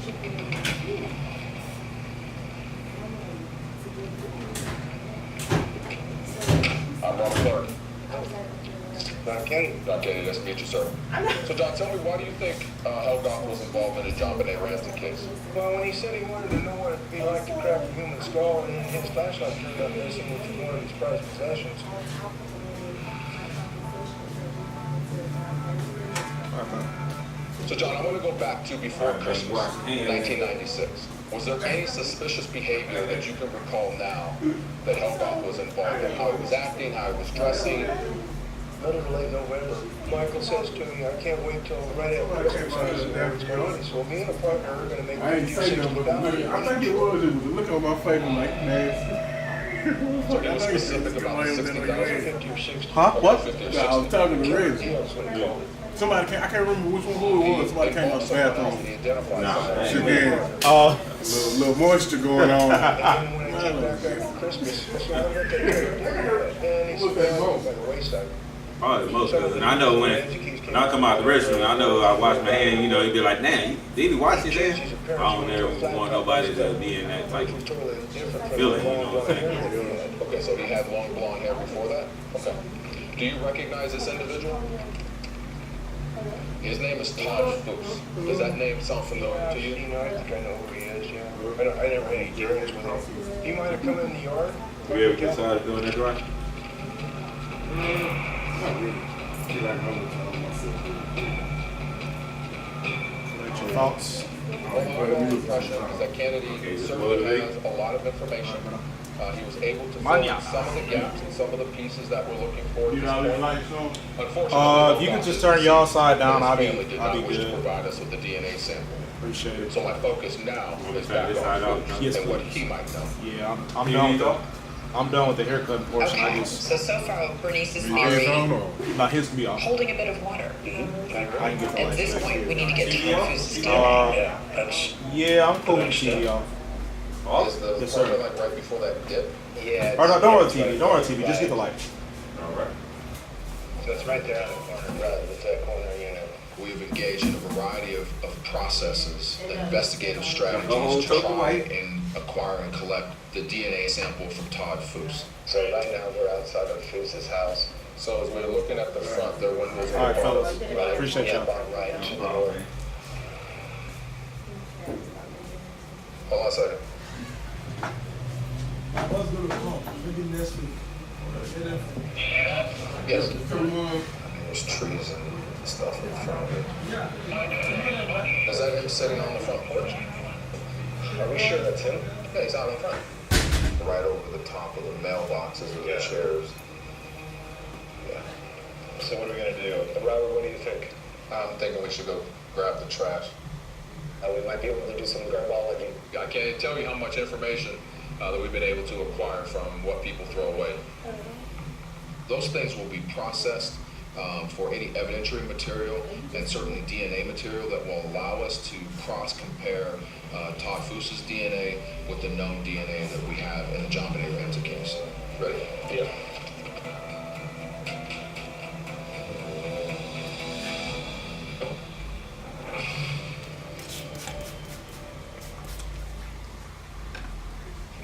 [SPEAKER 8] I'm Ron Clark.
[SPEAKER 9] Don Kennedy.
[SPEAKER 8] Don Kennedy, nice to meet you, sir. So, John, tell me, why do you think Helgoth was involved in the John Benet Ramsey case?
[SPEAKER 9] Well, when he said he wanted to know what it'd be like to crack a human skull, and then his flashlight turned up missing, which was one of his prized possessions.
[SPEAKER 8] So, John, I want to go back to before Christmas, 1996. Was there any suspicious behavior that you can recall now that Helgoth was involved in? How he was acting, how he was dressing?
[SPEAKER 9] Middle to late November, Michael says to me, I can't wait till right after Christmas. I said, what's going on? He said, well, me and a partner are going to make
[SPEAKER 2] I ain't say nothing, but I think it was the look on my face was like nasty.
[SPEAKER 8] So he was specific about the 60,000,
[SPEAKER 9] 50 or 60.
[SPEAKER 10] Huh? What?
[SPEAKER 2] No, I was talking to Reggie. Somebody came, I can't remember which one who it was. Somebody came out the bathroom.
[SPEAKER 4] Nah,
[SPEAKER 2] She did. Little moisture going on.
[SPEAKER 9] And when I came back after Christmas, I said, I'm going to take care of it. And he said, well, by the wayside.
[SPEAKER 4] Probably the most good. And I know when I come out the restroom, I know I wash my hand, you know, he'd be like, "Nah, did he wash his hands?" I don't ever want nobody to be in that type of feeling, you know what I'm saying?
[SPEAKER 8] Okay, so he had long blonde hair before that? Okay. Do you recognize this individual? His name is Todd Foose. Does that name sound familiar to you?
[SPEAKER 9] You know, I think I know who he is, yeah. I never had any dealings with him. He might have come in the yard.
[SPEAKER 4] We ever decided doing that right?
[SPEAKER 10] Thoughts?
[SPEAKER 8] My overall impression is that Kennedy certainly has a lot of information. He was able to fill in some of the gaps and some of the pieces that we're looking for. Unfortunately,
[SPEAKER 10] if you could just turn your side down, I'll be
[SPEAKER 8] did not wish to
[SPEAKER 10] good.
[SPEAKER 8] provide us with the DNA sample.
[SPEAKER 10] Appreciate it.
[SPEAKER 8] So my focus now is back on Foose and what he might know.
[SPEAKER 10] Yeah, I'm done with that. I'm done with the haircut portion. I
[SPEAKER 6] Okay,
[SPEAKER 10] just
[SPEAKER 6] so far, Bernice's theory,
[SPEAKER 10] not his to be off.
[SPEAKER 6] holding a bit of water.
[SPEAKER 10] I can get the
[SPEAKER 6] At
[SPEAKER 10] lights
[SPEAKER 6] this
[SPEAKER 10] back
[SPEAKER 6] point,
[SPEAKER 10] here.
[SPEAKER 6] we need to get to Confuse's DNA.
[SPEAKER 10] Yeah, I'm cool with TV off.
[SPEAKER 8] Is the
[SPEAKER 10] Yes,
[SPEAKER 8] part
[SPEAKER 10] sir.
[SPEAKER 8] like right before that dip?
[SPEAKER 9] Yeah.
[SPEAKER 10] Or no, don't run TV. Don't run TV. Just get the lights.
[SPEAKER 8] All right.
[SPEAKER 9] So it's right there on the corner, right at that corner, you know.
[SPEAKER 8] We have engaged in a variety of processes, investigative strategies to
[SPEAKER 4] took
[SPEAKER 8] try
[SPEAKER 4] away.
[SPEAKER 8] and acquire and collect the DNA sample from Todd Foose.
[SPEAKER 9] So right now, we're outside of Foose's house.
[SPEAKER 8] So as we're looking at the front, their windows are
[SPEAKER 10] All right, fellas.
[SPEAKER 9] Right,
[SPEAKER 10] Appreciate
[SPEAKER 9] yeah,
[SPEAKER 10] y'all.
[SPEAKER 9] bottom right to the door.
[SPEAKER 8] Hold on a second. Yes. There's trees and stuff in front of it. Is that him sitting on the front porch?
[SPEAKER 9] Are we sure that's him?
[SPEAKER 8] Yeah, he's out in front. Right over the top of the mailboxes or the chairs. Yeah.
[SPEAKER 9] So what are we gonna do? Robert, what do you think?
[SPEAKER 8] I'm thinking we should go grab the trash.
[SPEAKER 9] We might be able to do some garbology.
[SPEAKER 8] I can't tell you how much information that we've been able to acquire from what people throw away. Those things will be processed for any evidentiary material and certainly DNA material that will allow us to cross-compare Todd Foose's DNA with the known DNA that we have in the John Benet Ramsey case. Ready?
[SPEAKER 9] Yeah.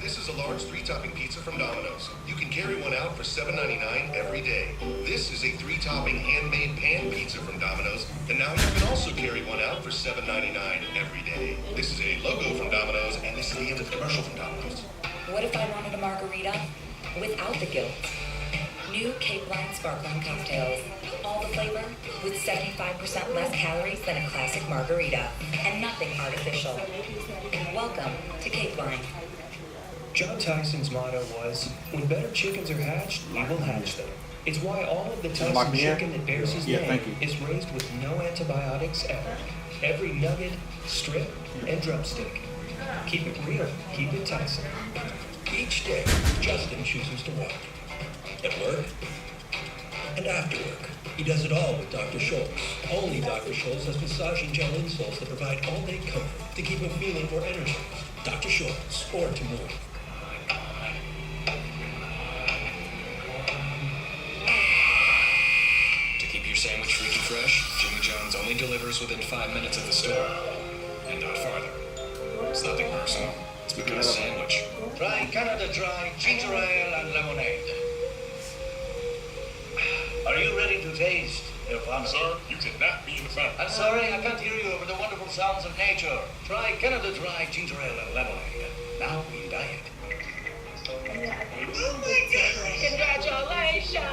[SPEAKER 9] This is a large 3-topping pizza from Domino's. You can carry one out for $7.99 every day. This is a 3-topping handmade pan pizza from Domino's, and now you can also carry one out for $7.99 every day. This is a logo from Domino's, and this is the end of the commercial from Domino's.
[SPEAKER 11] What if I wanted a margarita without the guilt? New Cape Line Sparkling Cocktails. All the flavor with 75% less calories than a classic margarita and nothing artificial. Welcome to Cape Line.
[SPEAKER 7] John Tyson's motto was, when better chickens are hatched, we will hatch them. It's why all of the Tyson chicken that bears his name is raised with no antibiotics ever. Every nugget, strip, and drumstick. Keep it real, keep it Tyson.
[SPEAKER 9] Each day, Justin chooses to walk. At work and after work.
[SPEAKER 7] He does it all with Dr. Scholl's. Only Dr. Scholl's has massaging gel insoles that provide all-day comfort to keep him feeling more energy. Dr. Scholl's, or tomorrow.
[SPEAKER 9] To keep your sandwich freaky fresh, Jimmy John's only delivers within 5 minutes of the store, and not farther. It's nothing personal. It's because sandwich.
[SPEAKER 13] Try Canada Dry ginger ale and lemonade. Are you ready to taste, Irfan?
[SPEAKER 9] Sir, you cannot be in the front.
[SPEAKER 13] I'm sorry, I can't hear you over the wonderful sounds of nature. Try Canada Dry ginger ale and lemonade. Now in diet.
[SPEAKER 12] Congratulations!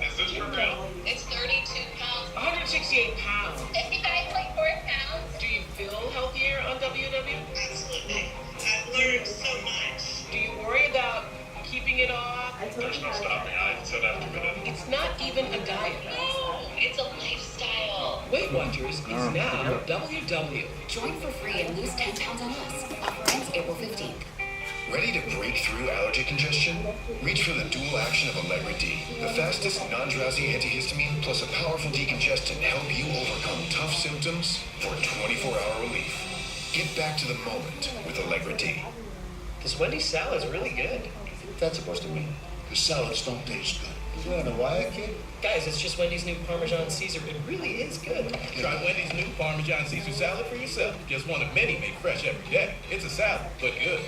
[SPEAKER 9] Is this for real?
[SPEAKER 5] It's 32 pounds.
[SPEAKER 12] 168 pounds.
[SPEAKER 5] 55.4 pounds.
[SPEAKER 12] Do you feel healthier on WW?
[SPEAKER 5] Absolutely. I've learned so much.
[SPEAKER 12] Do you worry about keeping it off?
[SPEAKER 9] There's no stopping. I said after minute.
[SPEAKER 12] It's not even a diet.
[SPEAKER 5] No, it's a lifestyle.
[SPEAKER 12] Weight Watchers is now WW.
[SPEAKER 11] Join for free and lose 10 pounds on us. Offer ends April 15th.
[SPEAKER 9] Ready to break through allergy congestion? Reach for the dual action of Allegra D, the fastest non-drowsy antihistamine plus a powerful decongestant help you overcome tough symptoms for 24-hour relief. Get back to the moment with Allegra D.
[SPEAKER 7] This Wendy's salad's really good.
[SPEAKER 9] What's that supposed to mean? The salads don't taste good.
[SPEAKER 7] You want a wire, kid? Guys, it's just Wendy's new Parmesan Caesar. It really is good.
[SPEAKER 16] Try Wendy's new Parmesan Caesar salad for yourself. Just one of many made fresh every day. It's a salad, but good.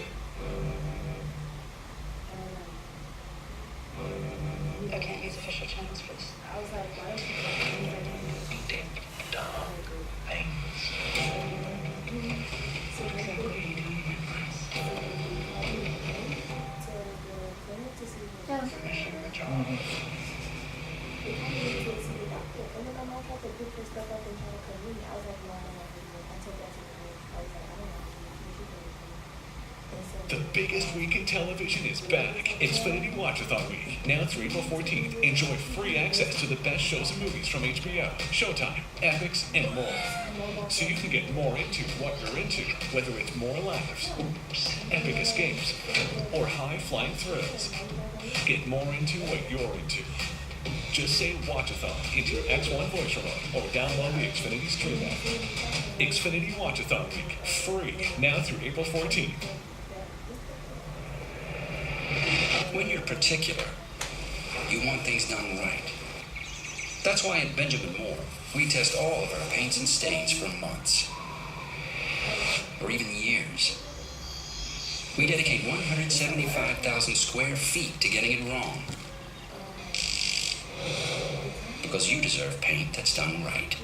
[SPEAKER 12] Okay, use official channels, please.
[SPEAKER 13] Ding dong. Thanks.
[SPEAKER 16] The biggest week in television is back. Xfinity Watchathon Week. Now through April 14th. Enjoy free access to the best shows and movies from HBO, Showtime, Epix, and more. So you can get more into what you're into, whether it's more laughs, epic escapes, or high-flying thrills. Get more into what you're into. Just say Watchathon into your X1 voice remote or download the Xfinity Stream app. Xfinity Watchathon Week. Free. Now through April 14th.
[SPEAKER 17] When you're particular, you want things done right. That's why at Benjamin Moore, we test all of our paints and stains for months, or even years. We dedicate 175,000 square feet to getting it wrong. Because you deserve paint that's done right.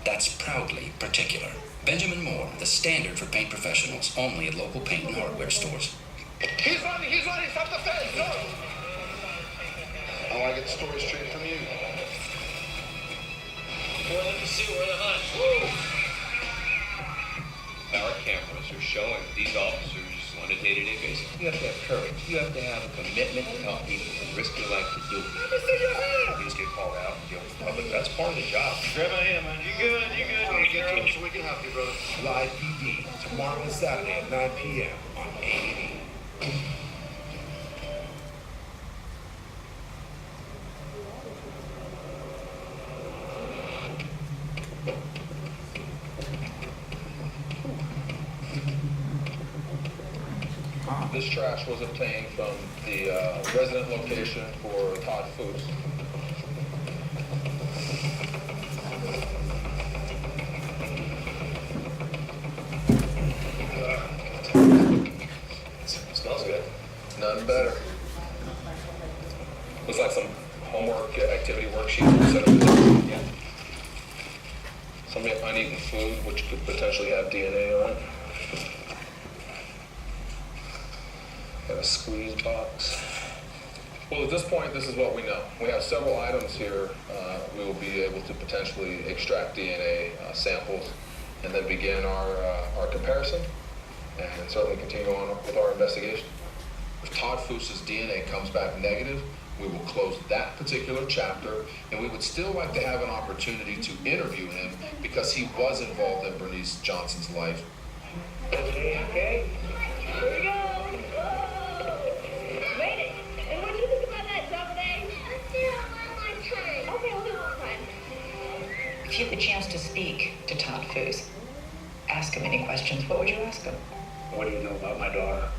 [SPEAKER 17] That's proudly particular. Benjamin Moore, the standard for paint professionals, only at local paint and hardware stores.
[SPEAKER 9] He's running, stop the fence, go! I want to get the story straight from you.
[SPEAKER 13] We're in pursuit, we're in the hunt. Woo! Our cameras are showing these officers on a day-to-day basis. You have to have courage. You have to have a commitment to help people and risk your life to do it. Let me see your hand! You just get called out and deal with the public. That's part of the job. Grab my hand, man. You good? You good?
[SPEAKER 9] Get to him so we can help you, brother.
[SPEAKER 18] Live PD, tomorrow and Saturday at 9 p.m. on A&E.
[SPEAKER 8] This trash was obtained from the resident location for Todd Foods.
[SPEAKER 13] Smells good.
[SPEAKER 8] None better. Looks like some homework activity worksheets set up. Yeah. Some uneaten food, which could potentially have DNA on it. Got a squeeze box. Well, at this point, this is what we know. We have several items here. We will be able to potentially extract DNA samples and then begin our comparison and certainly continue on with our investigation. If Todd Foos' DNA comes back negative, we will close that particular chapter, and we would still like to have an opportunity to interview him because he was involved in Bernice Johnson's life.
[SPEAKER 12] Okay. Here we go. Wait, and what do you think about that double egg? Let's do it one more time. Okay.
[SPEAKER 6] If you had the chance to speak to Todd Foos, ask him any questions, what would you ask him?
[SPEAKER 3] What do you know about my daughter?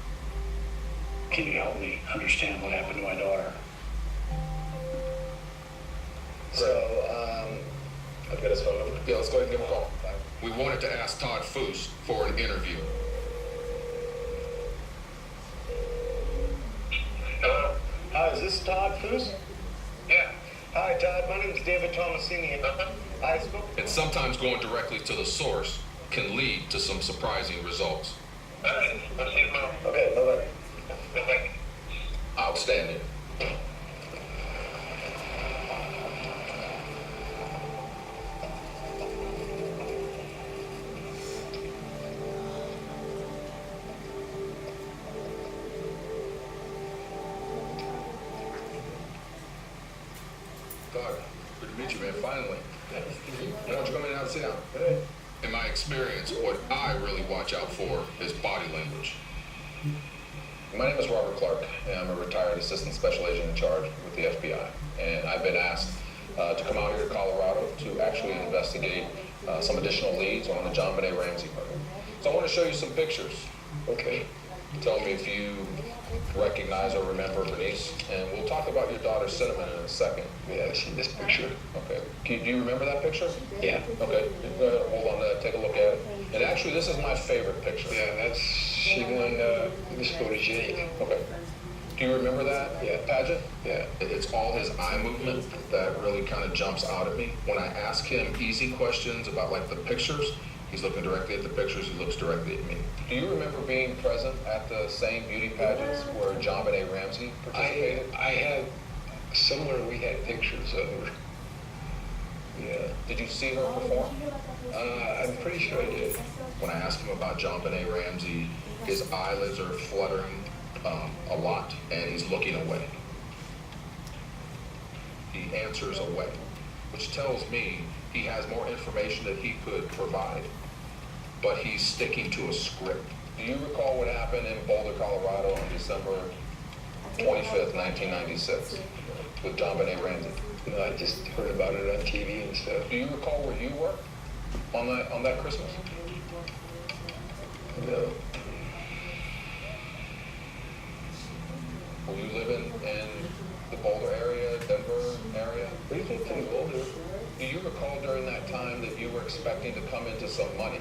[SPEAKER 3] Can you help me understand what happened to my daughter?
[SPEAKER 8] So, I've got his phone number. Yeah, let's go ahead and give him a call.
[SPEAKER 9] We wanted to ask Todd Foos for an interview.
[SPEAKER 3] Hello?
[SPEAKER 1] Hi, is this Todd Foos?
[SPEAKER 3] Yeah.
[SPEAKER 1] Hi, Todd. My name is David Tomasini. I spoke.
[SPEAKER 9] And sometimes going directly to the source can lead to some surprising results.
[SPEAKER 3] All right. Let's see you tomorrow.
[SPEAKER 1] Okay, bye-bye.
[SPEAKER 3] Bye-bye.
[SPEAKER 9] Outstanding.
[SPEAKER 8] Todd, good to meet you, man, finally. Why don't you come in and have a sit down?
[SPEAKER 9] In my experience, what I really watch out for is body language.
[SPEAKER 8] My name is Robert Clark, and I'm a retired assistant special agent in charge with the FBI. And I've been asked to come out here to Colorado to actually investigate some additional leads on the John Benet Ramsey murder. So I want to show you some pictures.
[SPEAKER 1] Okay.
[SPEAKER 8] Tell me if you recognize or remember Bernice, and we'll talk about your daughter's sentiment in a second.
[SPEAKER 1] Yeah, I see this picture.
[SPEAKER 8] Okay. Do you remember that picture?
[SPEAKER 1] Yeah.
[SPEAKER 8] Okay. Hold on to that. Take a look at it. And actually, this is my favorite picture.
[SPEAKER 1] Yeah, that's she won Miss Photogenic.
[SPEAKER 8] Okay. Do you remember that pageant?
[SPEAKER 1] Yeah.
[SPEAKER 8] It's all his eye movement that really kind of jumps out at me. When I ask him easy questions about like the pictures, he's looking directly at the pictures, he looks directly at me. Do you remember being present at the same beauty pageants where John Benet Ramsey participated?
[SPEAKER 1] I had somewhere we had pictures of her. Yeah.
[SPEAKER 8] Did you see her perform?
[SPEAKER 1] I'm pretty sure I did.
[SPEAKER 8] When I asked him about John Benet Ramsey, his eyelids are fluttering a lot, and he's looking away. He answers away, which tells me he has more information that he could provide, but he's sticking to a script. Do you recall what happened in Boulder, Colorado on December 25th, 1996 with John Benet Ramsey?
[SPEAKER 1] No, I just heard about it on TV and stuff.
[SPEAKER 8] Do you recall where you were on that Christmas?
[SPEAKER 1] No.
[SPEAKER 8] Were you living in the Boulder area, Denver area?
[SPEAKER 1] What do you think in Boulder?
[SPEAKER 8] Do you recall during that time that you were expecting to come into some money?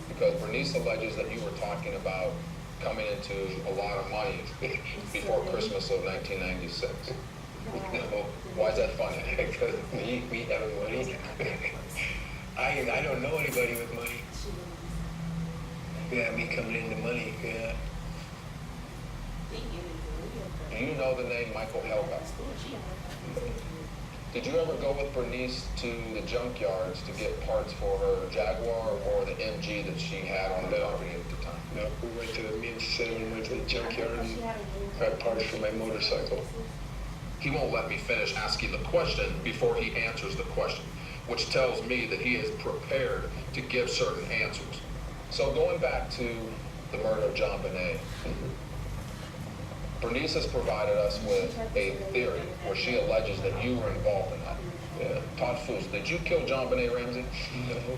[SPEAKER 8] Because Bernice alleges that you were talking about coming into a lot of money before Christmas of 1996.
[SPEAKER 1] No.
[SPEAKER 8] Why is that funny?
[SPEAKER 1] Because me having money. I don't know anybody with money. Yeah, me coming into money, yeah.
[SPEAKER 8] Do you know the name Michael Helga? Did you ever go with Bernice to the junkyards to get parts for her Jaguar or the MG that she had on the property at the time?
[SPEAKER 1] No, me and Cinnamon went to the junkyard and got parts for my motorcycle.
[SPEAKER 9] He won't let me finish asking the question before he answers the question, which tells me that he is prepared to give certain answers.
[SPEAKER 8] So going back to the murder of John Benet, Bernice has provided us with a theory where she alleges that you were involved in that. Yeah. Todd Foos, did you kill John Benet Ramsey?
[SPEAKER 1] No.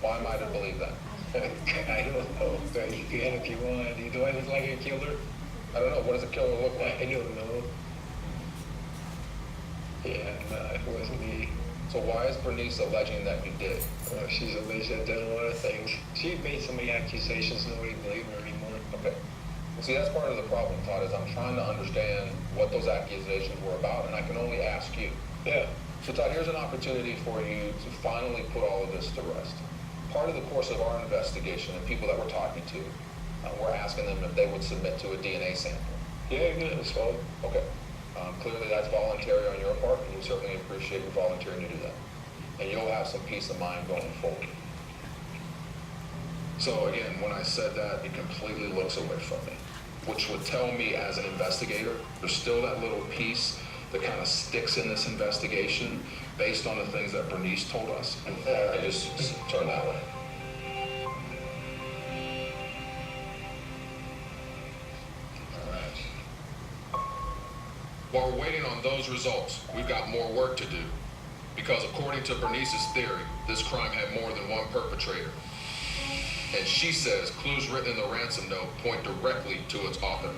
[SPEAKER 8] Why am I to believe that?
[SPEAKER 1] I don't know. You can if you want. Do I look like a killer?
[SPEAKER 8] I don't know. What does a killer look like?
[SPEAKER 1] I don't know. Yeah, no, it wasn't me.
[SPEAKER 8] So why is Bernice alleging that you did?
[SPEAKER 1] She's alleged I've done a lot of things. She made so many accusations, nobody believes her anymore.
[SPEAKER 8] Okay. See, that's part of the problem, Todd, is I'm trying to understand what those accusations were about, and I can only ask you.
[SPEAKER 1] Yeah.
[SPEAKER 8] So, Todd, here's an opportunity for you to finally put all of this to rest. Part of the course of our investigation and people that we're talking to, we're asking them if they would submit to a DNA sample.
[SPEAKER 1] Yeah, that's fine.
[SPEAKER 8] Okay. Clearly that's voluntary on your part, and we certainly appreciate you volunteering to do that. And you'll have some peace of mind going forward.
[SPEAKER 9] So again, when I said that, he completely looks away from me, which would tell me as an investigator, there's still that little piece that kind of sticks in this investigation based on the things that Bernice told us.
[SPEAKER 8] I just turn that way.
[SPEAKER 9] While we're waiting on those results, we've got more work to do.
[SPEAKER 8] Because according to Bernice's theory, this crime had more than one perpetrator. And she says clues written in the ransom note point directly to its author.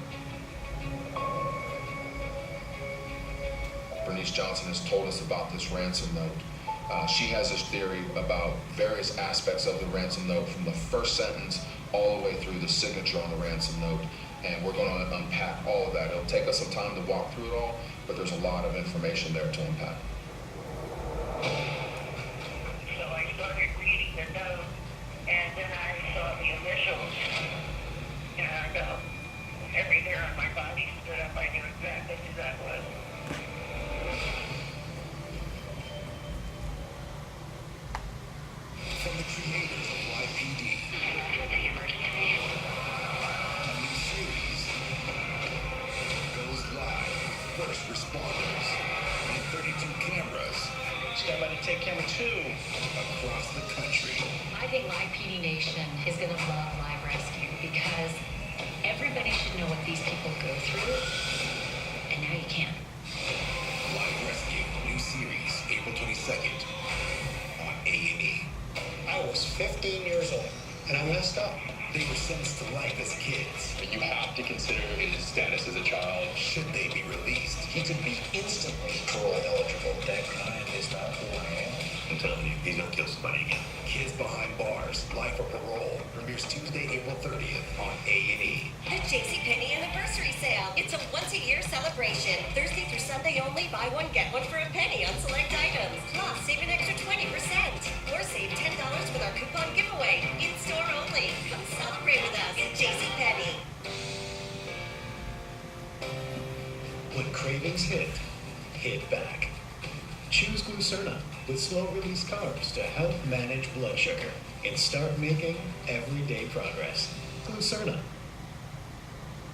[SPEAKER 8] Bernice Johnson has told us about this ransom note. She has this theory about various aspects of the ransom note, from the first sentence all the way through the signature on the ransom note. And we're going to unpack all of that. It'll take us some time to walk through it all, but there's a lot of information there to unpack.
[SPEAKER 5] So I started reading the note, and then I saw the initials, and every hair on my body stood up. I knew exactly who that was.
[SPEAKER 18] From the creators of YPD, a new series goes live. First responders and 32 cameras. Stand by to take camera 2 across the country.
[SPEAKER 11] I think Live PD Nation is going to love Live Rescue because everybody should know what these people go through, and now you can.
[SPEAKER 18] Live Rescue, new series, April 22nd on A&E.
[SPEAKER 1] I was 15 years old, and I messed up.
[SPEAKER 18] They were sentenced to life as kids.
[SPEAKER 13] You have to consider his status as a child.
[SPEAKER 18] Should they be released?
[SPEAKER 1] He could be instantly parole eligible. That crime is not who I am.
[SPEAKER 13] I'm telling you, he's gonna kill somebody again.
[SPEAKER 18] Kids Behind Bars, Life or Parole, premieres Tuesday, April 30th on A&E.
[SPEAKER 15] The JCPenney Anniversary Sale. It's a once-a-year celebration. Thursday through Sunday only. Buy one, get one for a penny on select items. Plus, save an extra 20%. Or save $10 with our coupon giveaway. In-store only. Come celebrate with us at JCPenney.
[SPEAKER 7] When cravings hit back. Choose Glucerna with slow-release carbs to help manage blood sugar and start making everyday progress. Glucerna.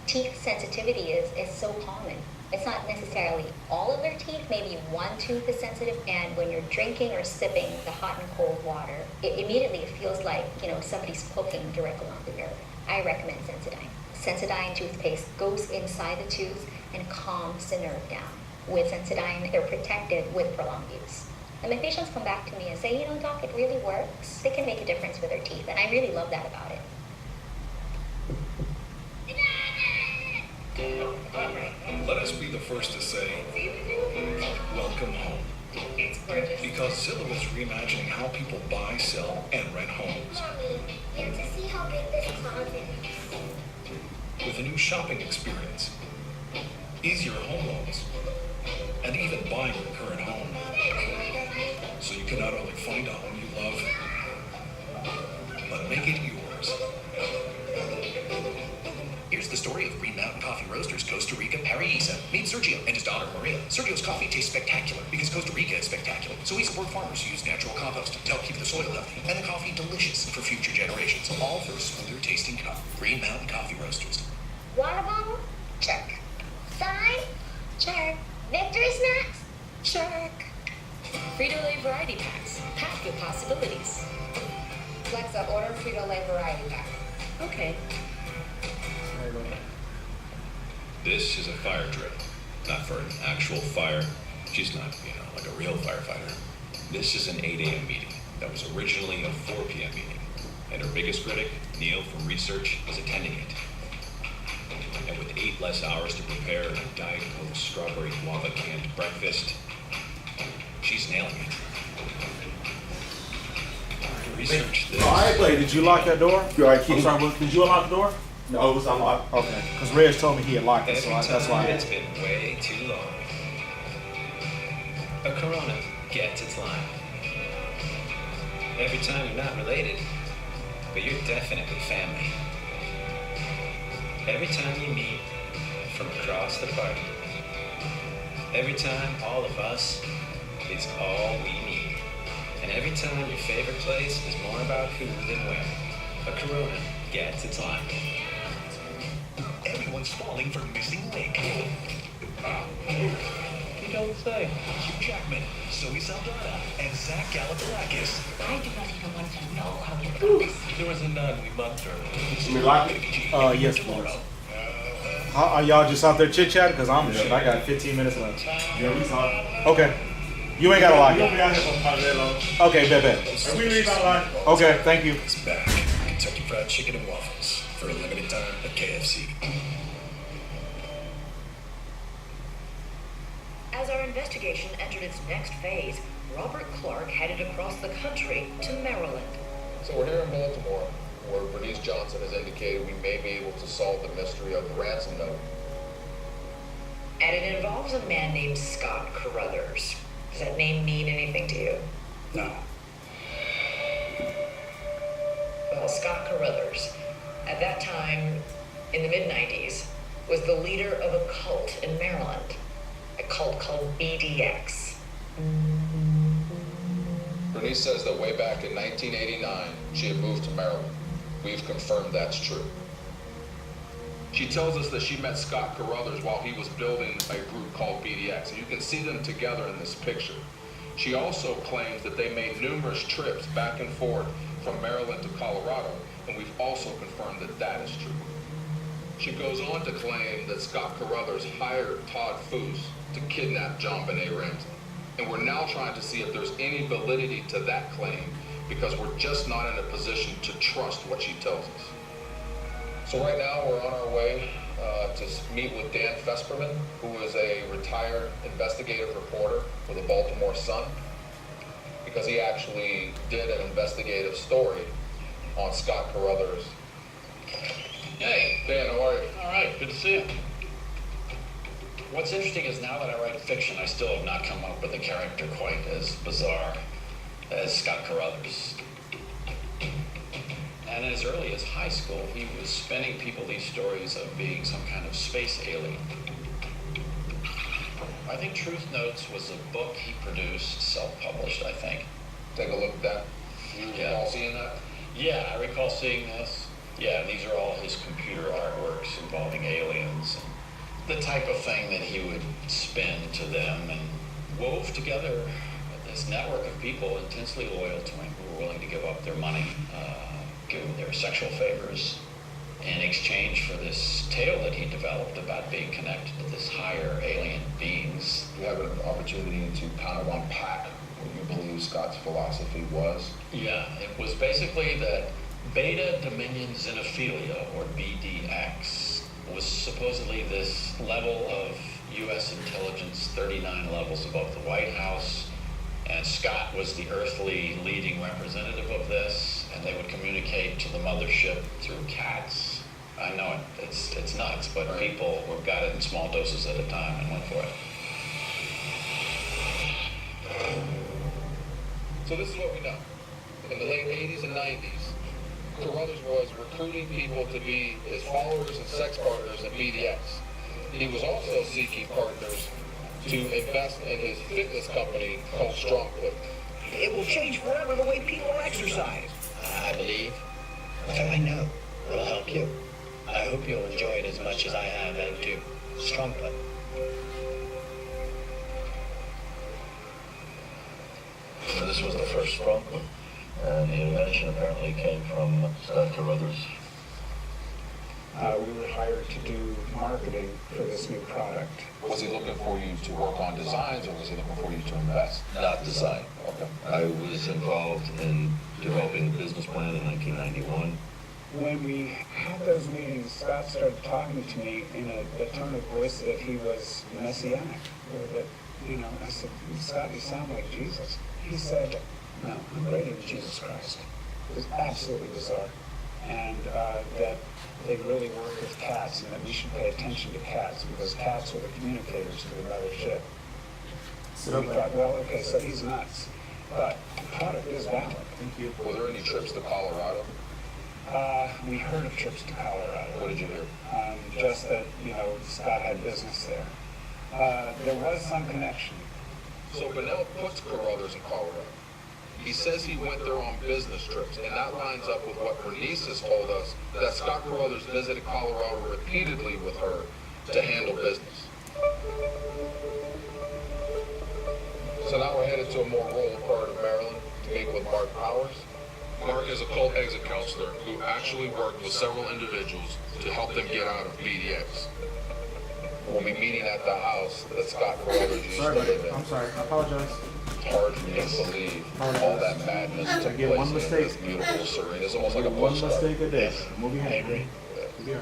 [SPEAKER 19] Teeth sensitivity is so common. It's not necessarily all of their teeth, maybe one tooth is sensitive, and when you're drinking or sipping the hot and cold water, it immediately feels like, somebody's poking directly on the nerve. I recommend Sensodyne. Sensodyne toothpaste goes inside the tooth and calms the nerve down. With Sensodyne, they're protected with prolonged use. And my patients come back to me and say, doc, it really works. They can make a difference with their teeth, and I really love that about it.
[SPEAKER 16] Let us be the first to say, welcome home. Because Zillow is reimagining how people buy, sell, and rent homes.
[SPEAKER 20] And to see how big this closet is.
[SPEAKER 16] With a new shopping experience, easier home loans, and even buying your current home. So you can not only find a home you love, but make it yours.
[SPEAKER 17] Here's the story of Green Mountain Coffee Roasters, Costa Rica, Paraíso. Meet Sergio and his daughter Maria. Sergio's coffee tastes spectacular because Costa Rica is spectacular. So we support farmers who use natural compost to help keep the soil healthy and the coffee delicious for future generations. All for a smoother tasting cup. Green Mountain Coffee Roasters.
[SPEAKER 20] Water bottle? Check. Sign? Check. Victory snacks? Check.
[SPEAKER 11] Frito-Lay variety packs, packed with possibilities.
[SPEAKER 6] Alexa, order Frito-Lay variety pack.
[SPEAKER 11] Okay.
[SPEAKER 13] This is a fire drill, not for an actual fire. She's not, like a real firefighter. This is an 8 a.m. meeting that was originally a 4 p.m. meeting, and her biggest critic, Neil from research, is attending it. And with 8 less hours to prepare a Diet Coke strawberry guava canned breakfast, she's nailing it. To research this.
[SPEAKER 10] Oh, I ain't played. Did you lock that door? I'm sorry, did you unlock the door?
[SPEAKER 18] No, it was unlocked.
[SPEAKER 10] Okay, because Reg told me he had locked it, so that's why.
[SPEAKER 13] It's been way too long. A Corona gets its line. Every time you're not related, but you're definitely family. Every time you meet from across the party. Every time all of us is all we need. And every time your favorite place is more about who than where. A Corona gets its line.
[SPEAKER 18] Everyone's falling for Missing Link.
[SPEAKER 13] You don't say.
[SPEAKER 18] Hugh Jackman, Zoe Saldana, and Zach Galifianakis.
[SPEAKER 11] I do not even want to know how you got this.
[SPEAKER 13] There was a nun we mugged her.
[SPEAKER 10] We lock it? Yes, please. Are y'all just out there chit-chatting? Because I got 15 minutes left. Yeah, we talk. Okay. You ain't gotta lock
[SPEAKER 2] You don't be out
[SPEAKER 10] it.
[SPEAKER 2] here for about that long.
[SPEAKER 10] Okay, bet.
[SPEAKER 2] If we leave out like.
[SPEAKER 10] Okay, thank you.
[SPEAKER 18] It's back. Kentucky Fried Chicken and Waffles for a limited time at KFC.
[SPEAKER 6] As our investigation entered its next phase, Robert Clark headed across the country to Maryland.
[SPEAKER 8] So we're here in Baltimore, where Bernice Johnson has indicated we may be able to solve the mystery of the ransom note.
[SPEAKER 6] And it involves a man named Scott Carruthers. Does that name mean anything to you?
[SPEAKER 17] No.
[SPEAKER 6] Well, Scott Carruthers, at that time, in the mid-90s, was the leader of a cult in Maryland. A cult called BDX.
[SPEAKER 8] Bernice says that way back in 1989, she had moved to Maryland. We've confirmed that's true. She tells us that she met Scott Carruthers while he was building a group called BDX, and you can see them together in this picture. She also claims that they made numerous trips back and forth from Maryland to Colorado, and we've also confirmed that that is true. She goes on to claim that Scott Carruthers hired Todd Foose to kidnap John Benet Ramsey. And we're now trying to see if there's any validity to that claim, because we're just not in a position to trust what she tells us. So right now we're on our way to meet with Dan Fesperman, who is a retired investigative reporter for the Baltimore Sun, because he actually did an investigative story on Scott Carruthers.
[SPEAKER 3] Hey.
[SPEAKER 8] Dan, how are you?
[SPEAKER 3] All right, good to see you. What's interesting is now that I write fiction, I still have not come up with a character quite as bizarre as Scott Carruthers. And as early as high school, he was spinning people these stories of being some kind of space alien. I think Truth Notes was a book he produced, self-published, I think.
[SPEAKER 8] Take a look at that. You recall seeing that?
[SPEAKER 3] Yeah, I recall seeing this. Yeah, and these are all his computer artworks involving aliens and the type of thing that he would spin to them, and wove together this network of people intensely loyal to him who were willing to give up their money, give him their sexual favors in exchange for this tale that he developed about being connected to this higher alien beings.
[SPEAKER 8] You have an opportunity to kind of unpack what you believe Scott's philosophy was.
[SPEAKER 3] Yeah, it was basically that Beta Dominion Xenophilia, or BDX, was supposedly this level of U.S. intelligence 39 levels above the White House, and Scott was the earthly leading representative of this, and they would communicate to the mothership through cats. I know it's nuts, but people got it in small doses at a time and went for it.
[SPEAKER 8] So this is what we know. In the late 80s and 90s, Carruthers was recruiting people to be his followers and sex partners in BDX. He was also seeking partners to invest in his fitness company called StrongPut.
[SPEAKER 21] It will change forever the way people exercise.
[SPEAKER 1] I believe, and I know, it'll help you. I hope you'll enjoy it as much as I have, and too. StrongPut.
[SPEAKER 22] So this was the first StrongPut, and the invention apparently came from Scott Carruthers.
[SPEAKER 23] We were hired to do marketing for this new product.
[SPEAKER 8] Was he looking for you to work on designs, or was he looking for you to invest?
[SPEAKER 22] Not design.
[SPEAKER 8] Okay.
[SPEAKER 22] I was involved in developing a business plan in 1991.
[SPEAKER 23] When we had those meetings, Scott started talking to me in a tone of voice that he was messianic. Or that, I said, Scott, you sound like Jesus. He said, no, I'm greater than Jesus Christ. It was absolutely bizarre. And that they really work with cats, and that we should pay attention to cats, because cats are the communicators to the mothership. So we thought, well, okay, so he's nuts. But the product is valid. Thank you.
[SPEAKER 8] Were there any trips to Colorado?
[SPEAKER 23] We heard of trips to Colorado.
[SPEAKER 8] What did you hear?
[SPEAKER 23] Just that, Scott had business there. There was some connection.
[SPEAKER 8] So Bennell puts Carruthers in Colorado. He says he went there on business trips, and that lines up with what Bernice has told us, that Scott Carruthers visited Colorado repeatedly with her to handle business. So now we're headed to a more rural part of Maryland to meet with Mark Powers. Mark is a cult exit counselor who actually worked with several individuals to help them get out of BDX. We'll be meeting at the house that Scott Carruthers used to live in.
[SPEAKER 10] I'm sorry, I apologize.
[SPEAKER 8] hard for me to believe all that madness took
[SPEAKER 10] Get
[SPEAKER 8] place
[SPEAKER 10] one
[SPEAKER 8] in
[SPEAKER 10] mistake.
[SPEAKER 8] this beautiful serene. It's almost like a
[SPEAKER 10] One
[SPEAKER 8] postcard.
[SPEAKER 10] mistake a day. We'll be
[SPEAKER 1] I
[SPEAKER 10] happy.
[SPEAKER 1] agree.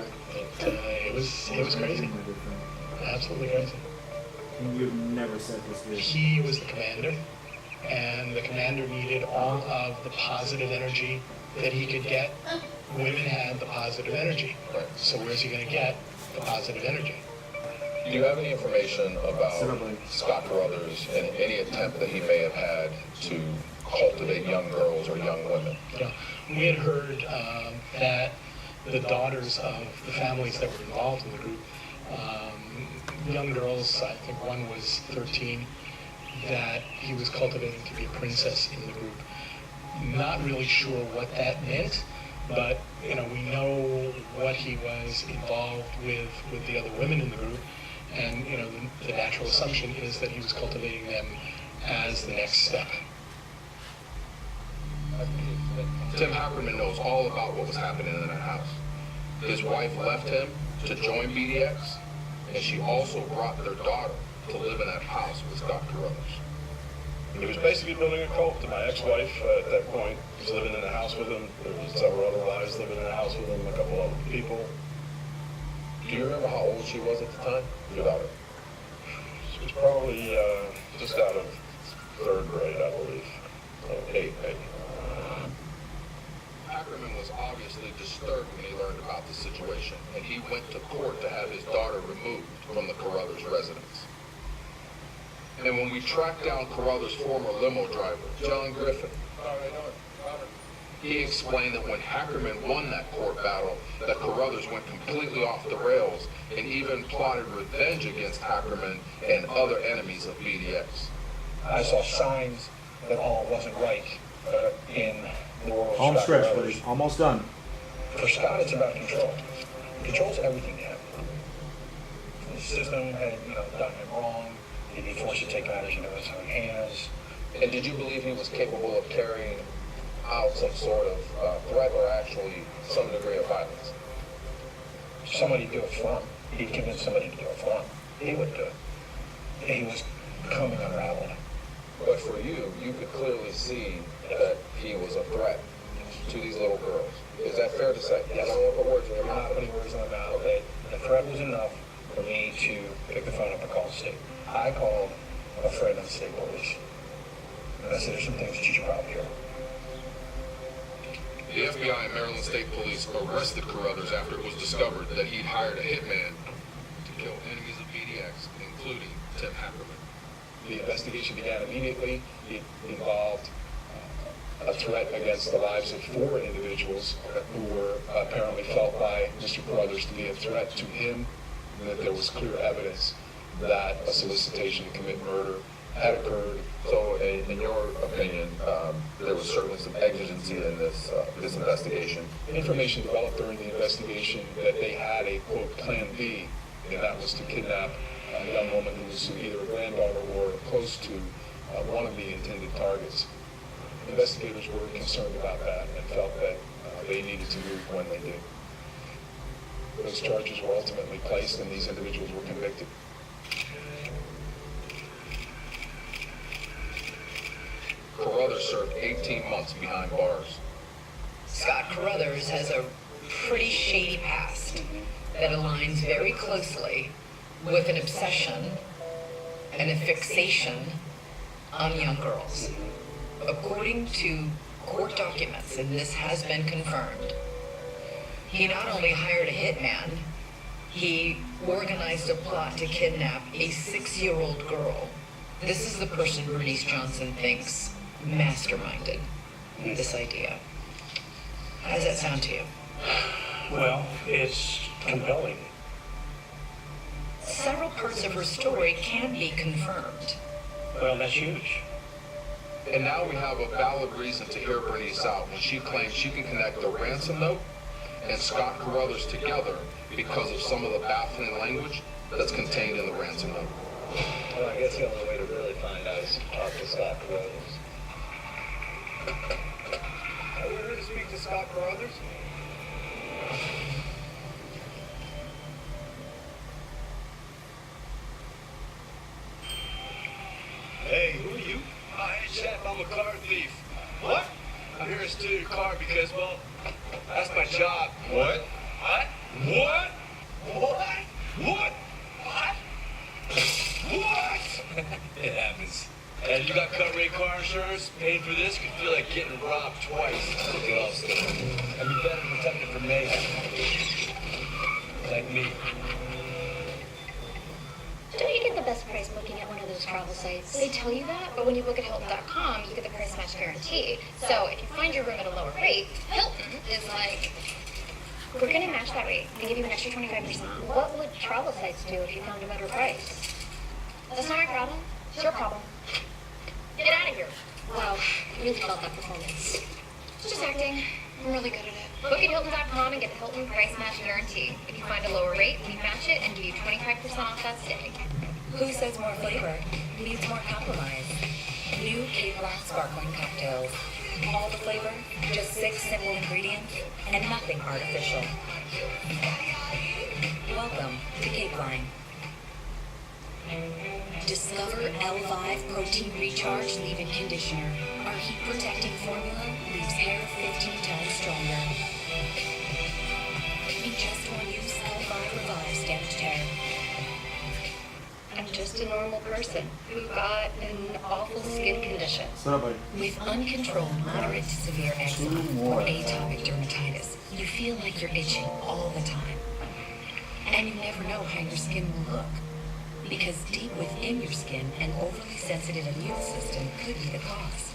[SPEAKER 1] It was crazy. Absolutely crazy.
[SPEAKER 10] And you've never said this to
[SPEAKER 1] He was the commander, and the commander needed all of the positive energy that he could get. Women had the positive energy. So where's he going to get the positive energy?
[SPEAKER 8] Do you have any information about Scott Carruthers and any attempt that he may have had to cultivate young girls or young women?
[SPEAKER 1] We had heard that the daughters of the families that were involved in the group, young girls, I think one was 13, that he was cultivating to be a princess in the group. Not really sure what that meant, but we know what he was involved with the other women in the group, and the natural assumption is that he was cultivating them as the next step.
[SPEAKER 8] Tim Hackerman knows all about what was happening in that house. His wife left him to join BDX, and she also brought their daughter to live in that house with Scott Carruthers.
[SPEAKER 4] He was basically building a cult. My ex-wife at that point was living in the house with him. There was several other wives living in the house with him, a couple other people.
[SPEAKER 8] Do you remember how old she was at the time, your daughter?
[SPEAKER 4] She was probably just out of 3rd grade, I believe. 8, maybe.
[SPEAKER 8] Ackerman was obviously disturbed when he learned about the situation, and he went to court to have his daughter removed from the Carruthers residence. And when we tracked down Carruthers' former limo driver, John Griffin, he explained that when Hackerman won that court battle, that Carruthers went completely off the rails and even plotted revenge against Hackerman and other enemies of BDX.
[SPEAKER 12] I saw signs that all wasn't right in the world of
[SPEAKER 10] Home
[SPEAKER 12] Scott
[SPEAKER 10] stretch,
[SPEAKER 12] Carruthers.
[SPEAKER 10] please. Almost done.
[SPEAKER 12] For Scott, it's about control. He controls everything now. The system had, done him wrong. He'd be forced to take matters into his own hands.
[SPEAKER 8] And did you believe he was capable of carrying out some sort of threat or actually some degree of violence?
[SPEAKER 12] Somebody do it for him. He'd convince somebody to do it for him. He would do it. He was becoming unraveled.
[SPEAKER 8] But for you, you could clearly see that he was a threat to these little girls. Is that fair to say?
[SPEAKER 12] Yes.
[SPEAKER 8] I don't want to put words in your
[SPEAKER 12] I'm
[SPEAKER 8] mouth.
[SPEAKER 12] not putting words in my mouth. The threat was enough for me to pick the phone up and call the state. I called a friend of the state police. And I said, there's some things that you should probably hear.
[SPEAKER 8] The FBI and Maryland State Police arrested Carruthers after it was discovered that he'd hired a hitman to kill enemies of BDX, including Tim Hackerman.
[SPEAKER 12] The investigation began immediately. It involved a threat against the lives of 4 individuals who were apparently felt by Mr. Carruthers to be a threat to him, and that there was clear evidence that a solicitation to commit murder had occurred.
[SPEAKER 8] So, in your opinion, there was certainly some exigency in this investigation.
[SPEAKER 12] Information developed during the investigation that they had a, quote, plan B, and that was to kidnap a young woman who was either a granddaughter or close to one of the intended targets. Investigators were concerned about that and felt that they needed to move when they did. Those charges were ultimately placed and these individuals were convicted.
[SPEAKER 8] Carruthers served 18 months behind bars.
[SPEAKER 6] Scott Carruthers has a pretty shady past that aligns very closely with an obsession and a fixation on young girls. According to court documents, and this has been confirmed, he not only hired a hitman, he organized a plot to kidnap a 6-year-old girl. This is the person Bernice Johnson thinks masterminded this idea. How does that sound to you?
[SPEAKER 12] Well, it's compelling.
[SPEAKER 6] Several parts of her story can be confirmed.
[SPEAKER 12] Well, that's huge.
[SPEAKER 8] And now we have a valid reason to hear Bernice out when she claims she can connect the ransom note and Scott Carruthers together because of some of the baffling language that's contained in the ransom note.
[SPEAKER 12] Well, I guess the only way to really find out is to talk to Scott Carruthers. Are we here to speak to Scott Carruthers?
[SPEAKER 4] Hey, who are you?
[SPEAKER 12] I
[SPEAKER 5] a car thief. What? I'm here to steal your car because, well, that's my job. What? What? What? What? What? What? What? It happens. And you got cut rate car insurance? Paying for this could feel like getting robbed twice. Look it all still. And be better protected from mayhem. Like me.
[SPEAKER 9] Don't you get the best price booking at one of those travel sites? They tell you that, but when you book at Hilton.com, you get the price match guarantee. So if you find your room at a lower rate, Hilton is like, we're gonna match that rate and give you an extra 25%. What would travel sites do if you found a better price? That's not my problem. It's your problem. Get out of here. Wow, really felt that performance. Just acting. I'm really good at it. Book at Hilton.com and get the Hilton price match guarantee. If you find a lower rate, we match it and give you 25% off that stay.
[SPEAKER 11] Who says more flavor needs more compromise? New Cape Line Sparkling Cocktails. All the flavor, just 6 simple ingredients, and nothing artificial. Welcome to Cape Line. Discover L5 Protein Recharge Leave-In Conditioner. Our heat-protecting formula leaves hair 15 times stronger. In just one use, L5 revives damaged hair.
[SPEAKER 9] I'm just a normal person who got an awful skin condition.
[SPEAKER 11] With uncontrolled moderate to severe eczema or atopic dermatitis, you feel like you're itching all the time. And you never know how your skin will look. Because deep within your skin, an overly sensitive immune system could be the cause.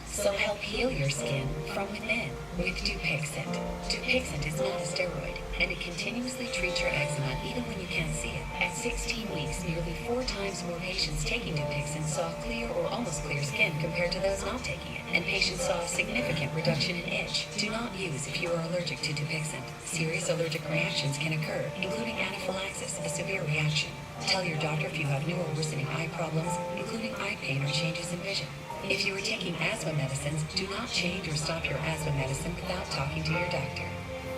[SPEAKER 11] So help heal your skin from within with Dupixent. Dupixent is not a steroid, and it continuously treats your eczema even when you can't see it. At 16 weeks, nearly 4 times more patients taking Dupixent saw clear or almost clear skin compared to those not taking it. And patients saw a significant reduction in itch. Do not use if you are allergic to Dupixent. Serious allergic reactions can occur, including anaphylaxis, a severe reaction. Tell your doctor if you have new or worsening eye problems, including eye pain or changes in vision. If you are taking asthma medicines, do not change or stop your asthma medicine without talking to your doctor.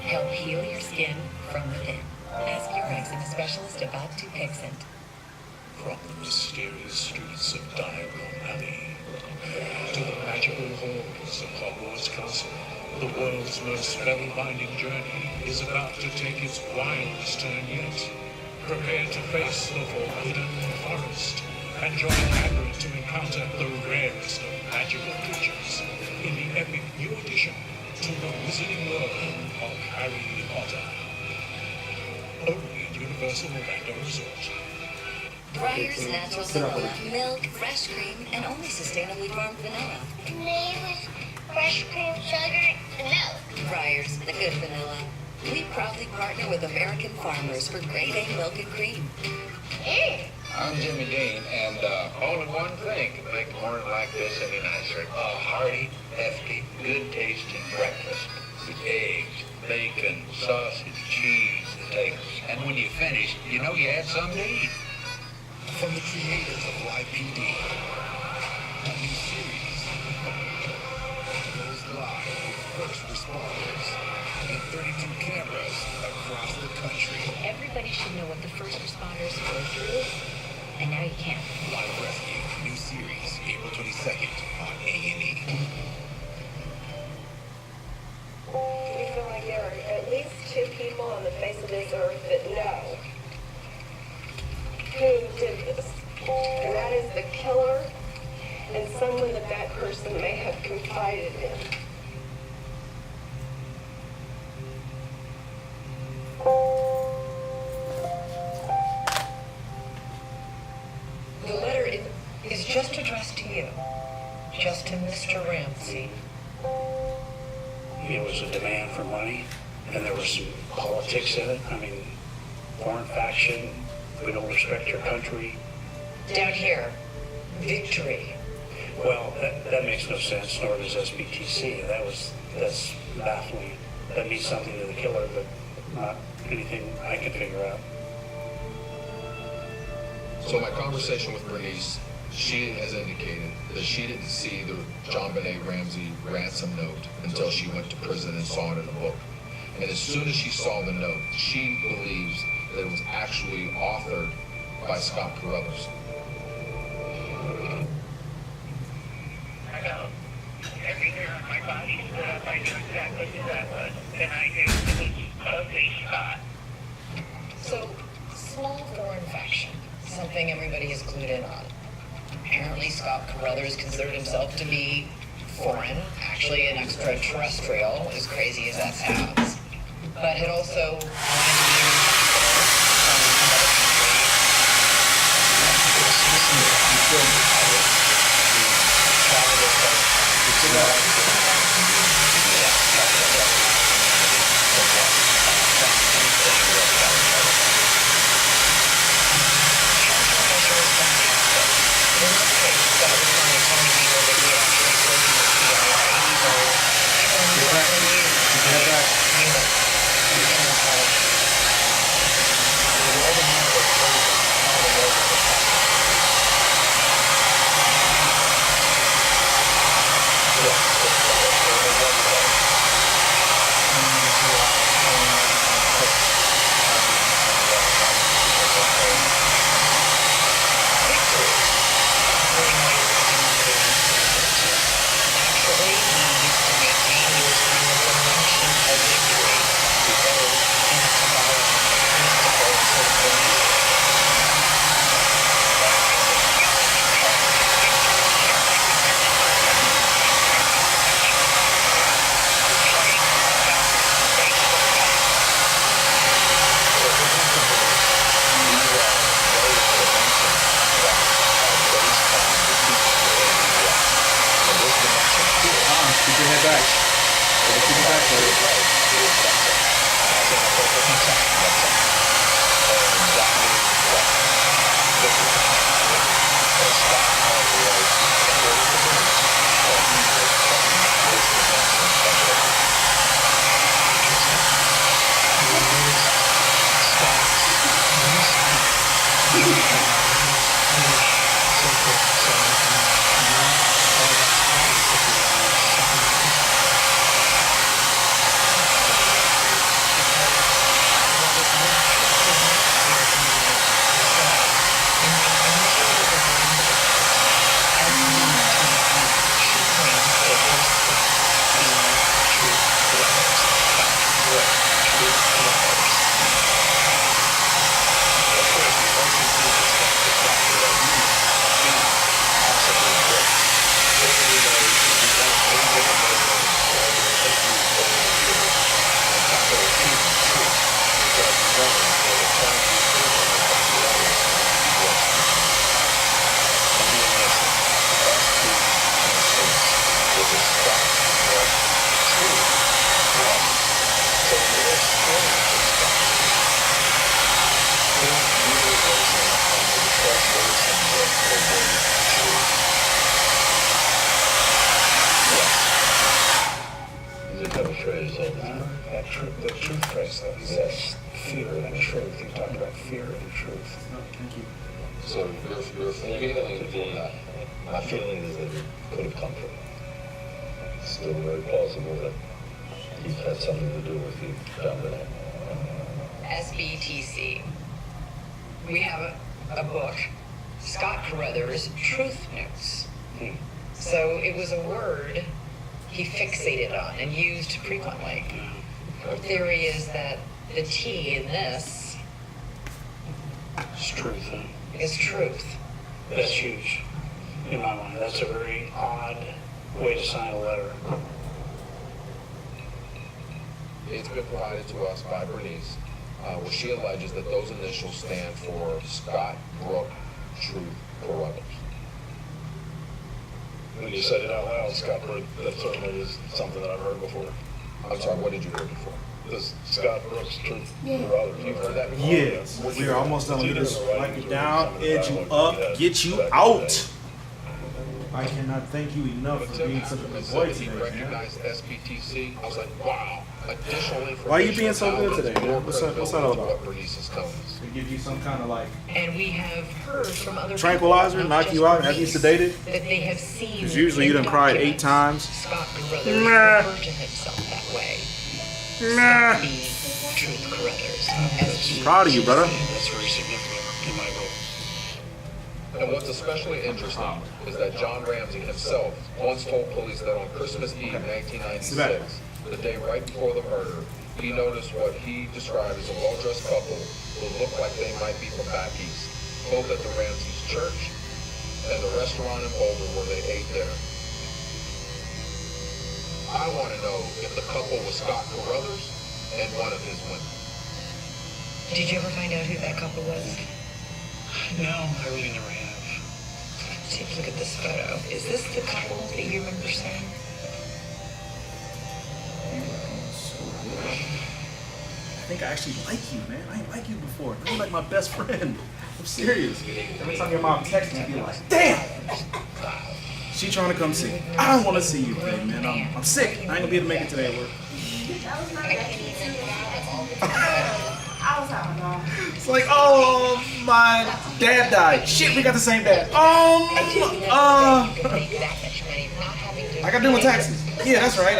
[SPEAKER 11] Help heal your skin from within. Ask your eczema specialist about Dupixent.
[SPEAKER 18] From the mysterious streets of Diagon Alley to the magical halls of Hogwarts Castle, the world's most spellbinding journey is about to take its wildest turn yet. Prepare to face the forbidden forest and join Hagrid to encounter the rarest of magical creatures in the epic new addition to the Wizarding World of Harry Potter. Only at Universal Orlando Resort.
[SPEAKER 11] Breyer's Natural Vanilla, milk, fresh cream, and only sustainably farmed vanilla.
[SPEAKER 20] The name is fresh cream, sugar, and milk.
[SPEAKER 11] Breyer's, the good vanilla. We proudly partner with American farmers for grade A milk and cream.
[SPEAKER 8] I'm Jimmy Dean, and only one thing can make a morning like this any nicer. A hearty, hefty, good-tasting breakfast with eggs, bacon, sausage, cheese, potatoes. And when you finish, you know you had something to eat.
[SPEAKER 18] From the creators of YPD, a new series goes live with first responders and 32 cameras across the country.
[SPEAKER 11] Everybody should know what the first responders go through, and now you can.
[SPEAKER 18] Live Rescue, new series, April 22nd on A&E.
[SPEAKER 14] We feel like there are at least 2 people on the face of this earth that know who did this. And that is the killer and someone that person may have confided in.
[SPEAKER 6] The letter is just addressed to you, just to Mr. Ramsey.
[SPEAKER 3] It was a demand for money, and there was some politics in it. I mean, foreign faction, we don't respect your country.
[SPEAKER 6] Down here, victory.
[SPEAKER 3] Well, that makes no sense, nor does SBTC. That's baffling. That means something to the killer, but not anything I can figure out.
[SPEAKER 8] So my conversation with Bernice, she has indicated that she didn't see the John Benet Ramsey ransom note until she went to prison and saw it in a book. And as soon as she saw the note, she believes that it was actually authored by Scott Carruthers.
[SPEAKER 3] I got I knew exactly who that was, and I knew it was Sophie Scott.
[SPEAKER 6] So, small foreign faction, something everybody is clued in on. Apparently, Scott Carruthers considered himself to be foreign, actually an extraterrestrial, as crazy as that sounds, but had also wanted to be
[SPEAKER 23] The truth phrase, though. He says fear and truth. He talked about fear and truth.
[SPEAKER 10] Thank you.
[SPEAKER 8] So your feeling for that?
[SPEAKER 22] My feeling is that it could have come from him. It's still very plausible that he's had something to do with the down there.
[SPEAKER 6] SBTC. We have a book, Scott Carruthers' Truth Notes. So it was a word he fixated on and used frequently. Our theory is that the T in this
[SPEAKER 1] It's truth, huh?
[SPEAKER 6] is truth.
[SPEAKER 1] That's huge in my mind. That's a very odd way to sign a letter.
[SPEAKER 8] It's been provided to us by Bernice, where she alleges that those initials stand for Scott Brooke Truth Carruthers.
[SPEAKER 4] When you said it out loud, Scott Brooke, that certainly is something that I've heard before.
[SPEAKER 8] I'm sorry, what did you hear before?
[SPEAKER 4] This Scott Brooks Truth Carruthers.
[SPEAKER 8] You've heard that before?
[SPEAKER 10] Yes. We're almost done with this. Wipe you down, edge you up, get you out. I cannot thank you enough for being such a good boy
[SPEAKER 8] He
[SPEAKER 10] today, man.
[SPEAKER 8] recognized SPTC. I was like, wow. Additional information.
[SPEAKER 10] Why are you being so good today, man? What's that all about?
[SPEAKER 8] What Bernice is telling us.
[SPEAKER 10] To give you some kind of like
[SPEAKER 6] And we have heard from other
[SPEAKER 10] tranquilizer,
[SPEAKER 6] people,
[SPEAKER 10] knock
[SPEAKER 6] not
[SPEAKER 10] you
[SPEAKER 6] just
[SPEAKER 10] out, have you
[SPEAKER 6] Bernice,
[SPEAKER 10] sedated?
[SPEAKER 6] that they have seen.
[SPEAKER 10] Because usually you
[SPEAKER 6] in
[SPEAKER 10] done cried 8
[SPEAKER 6] documents
[SPEAKER 10] times.
[SPEAKER 6] Scott Carruthers referred to himself that way.
[SPEAKER 10] Nah.
[SPEAKER 6] Scott B. Truth Carruthers.
[SPEAKER 10] Proud of you, brother.
[SPEAKER 1] That's very significant in my book.
[SPEAKER 8] And what's especially interesting is that John Ramsey himself once told police that on Christmas Eve 1996, the day right before the murder, he noticed what he described as a well-dressed couple who looked like they might be from back east, both at the Ramsey's church and the restaurant in Boulder where they ate dinner. I want to know if the couple was Scott Carruthers and one of his women.
[SPEAKER 6] Did you ever find out who that couple was?
[SPEAKER 3] No, I really never have.
[SPEAKER 6] Take a look at this photo. Is this the couple that you remember seeing?
[SPEAKER 10] I think I actually like you, man. I ain't like you before. You're like my best friend. I'm serious. Every time your mom texts me, I be like, damn! She trying to come see. I don't want to see you, baby, man. I'm sick. I ain't gonna be able to make it today at work. It's like, oh, my dad died. Shit, we got the same dad. I got to do my taxes. Yeah, that's right.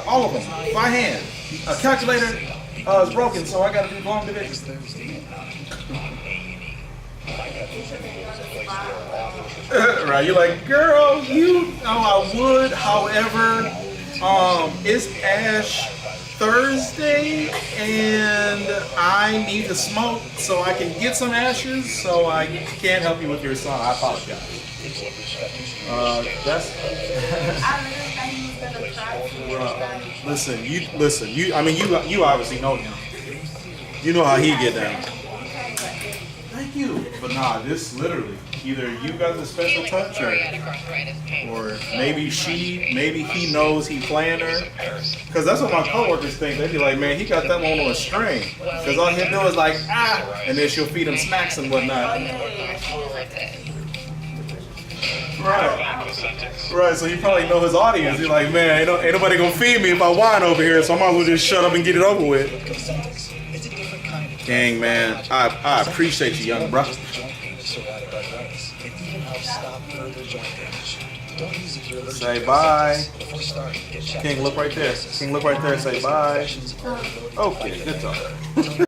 [SPEAKER 10] All of them by hand. A calculator is broken, so I got to do long division. Right, you're like, girl, you know I would. However, it's Ash Thursday, and I need to smoke so I can get some ashes. So I can't help you with your song. I apologize. Listen. I mean, you obviously know him. You know how he get down. Thank you. But nah, this literally, either you got the special touch or maybe he knows he playing her. Because that's what my coworkers think. They be like, man, he got that one on a string. Because all he'll do is like, and then she'll feed him smacks and whatnot. Right, so you probably know his audience. You're like, man, ain't nobody gonna feed me if I whine over here, so I might as well just shut up and get it over with. Dang, man, I appreciate you, young bro. Say bye. King, look right there. King, look right there. Say bye. Okay, good talk.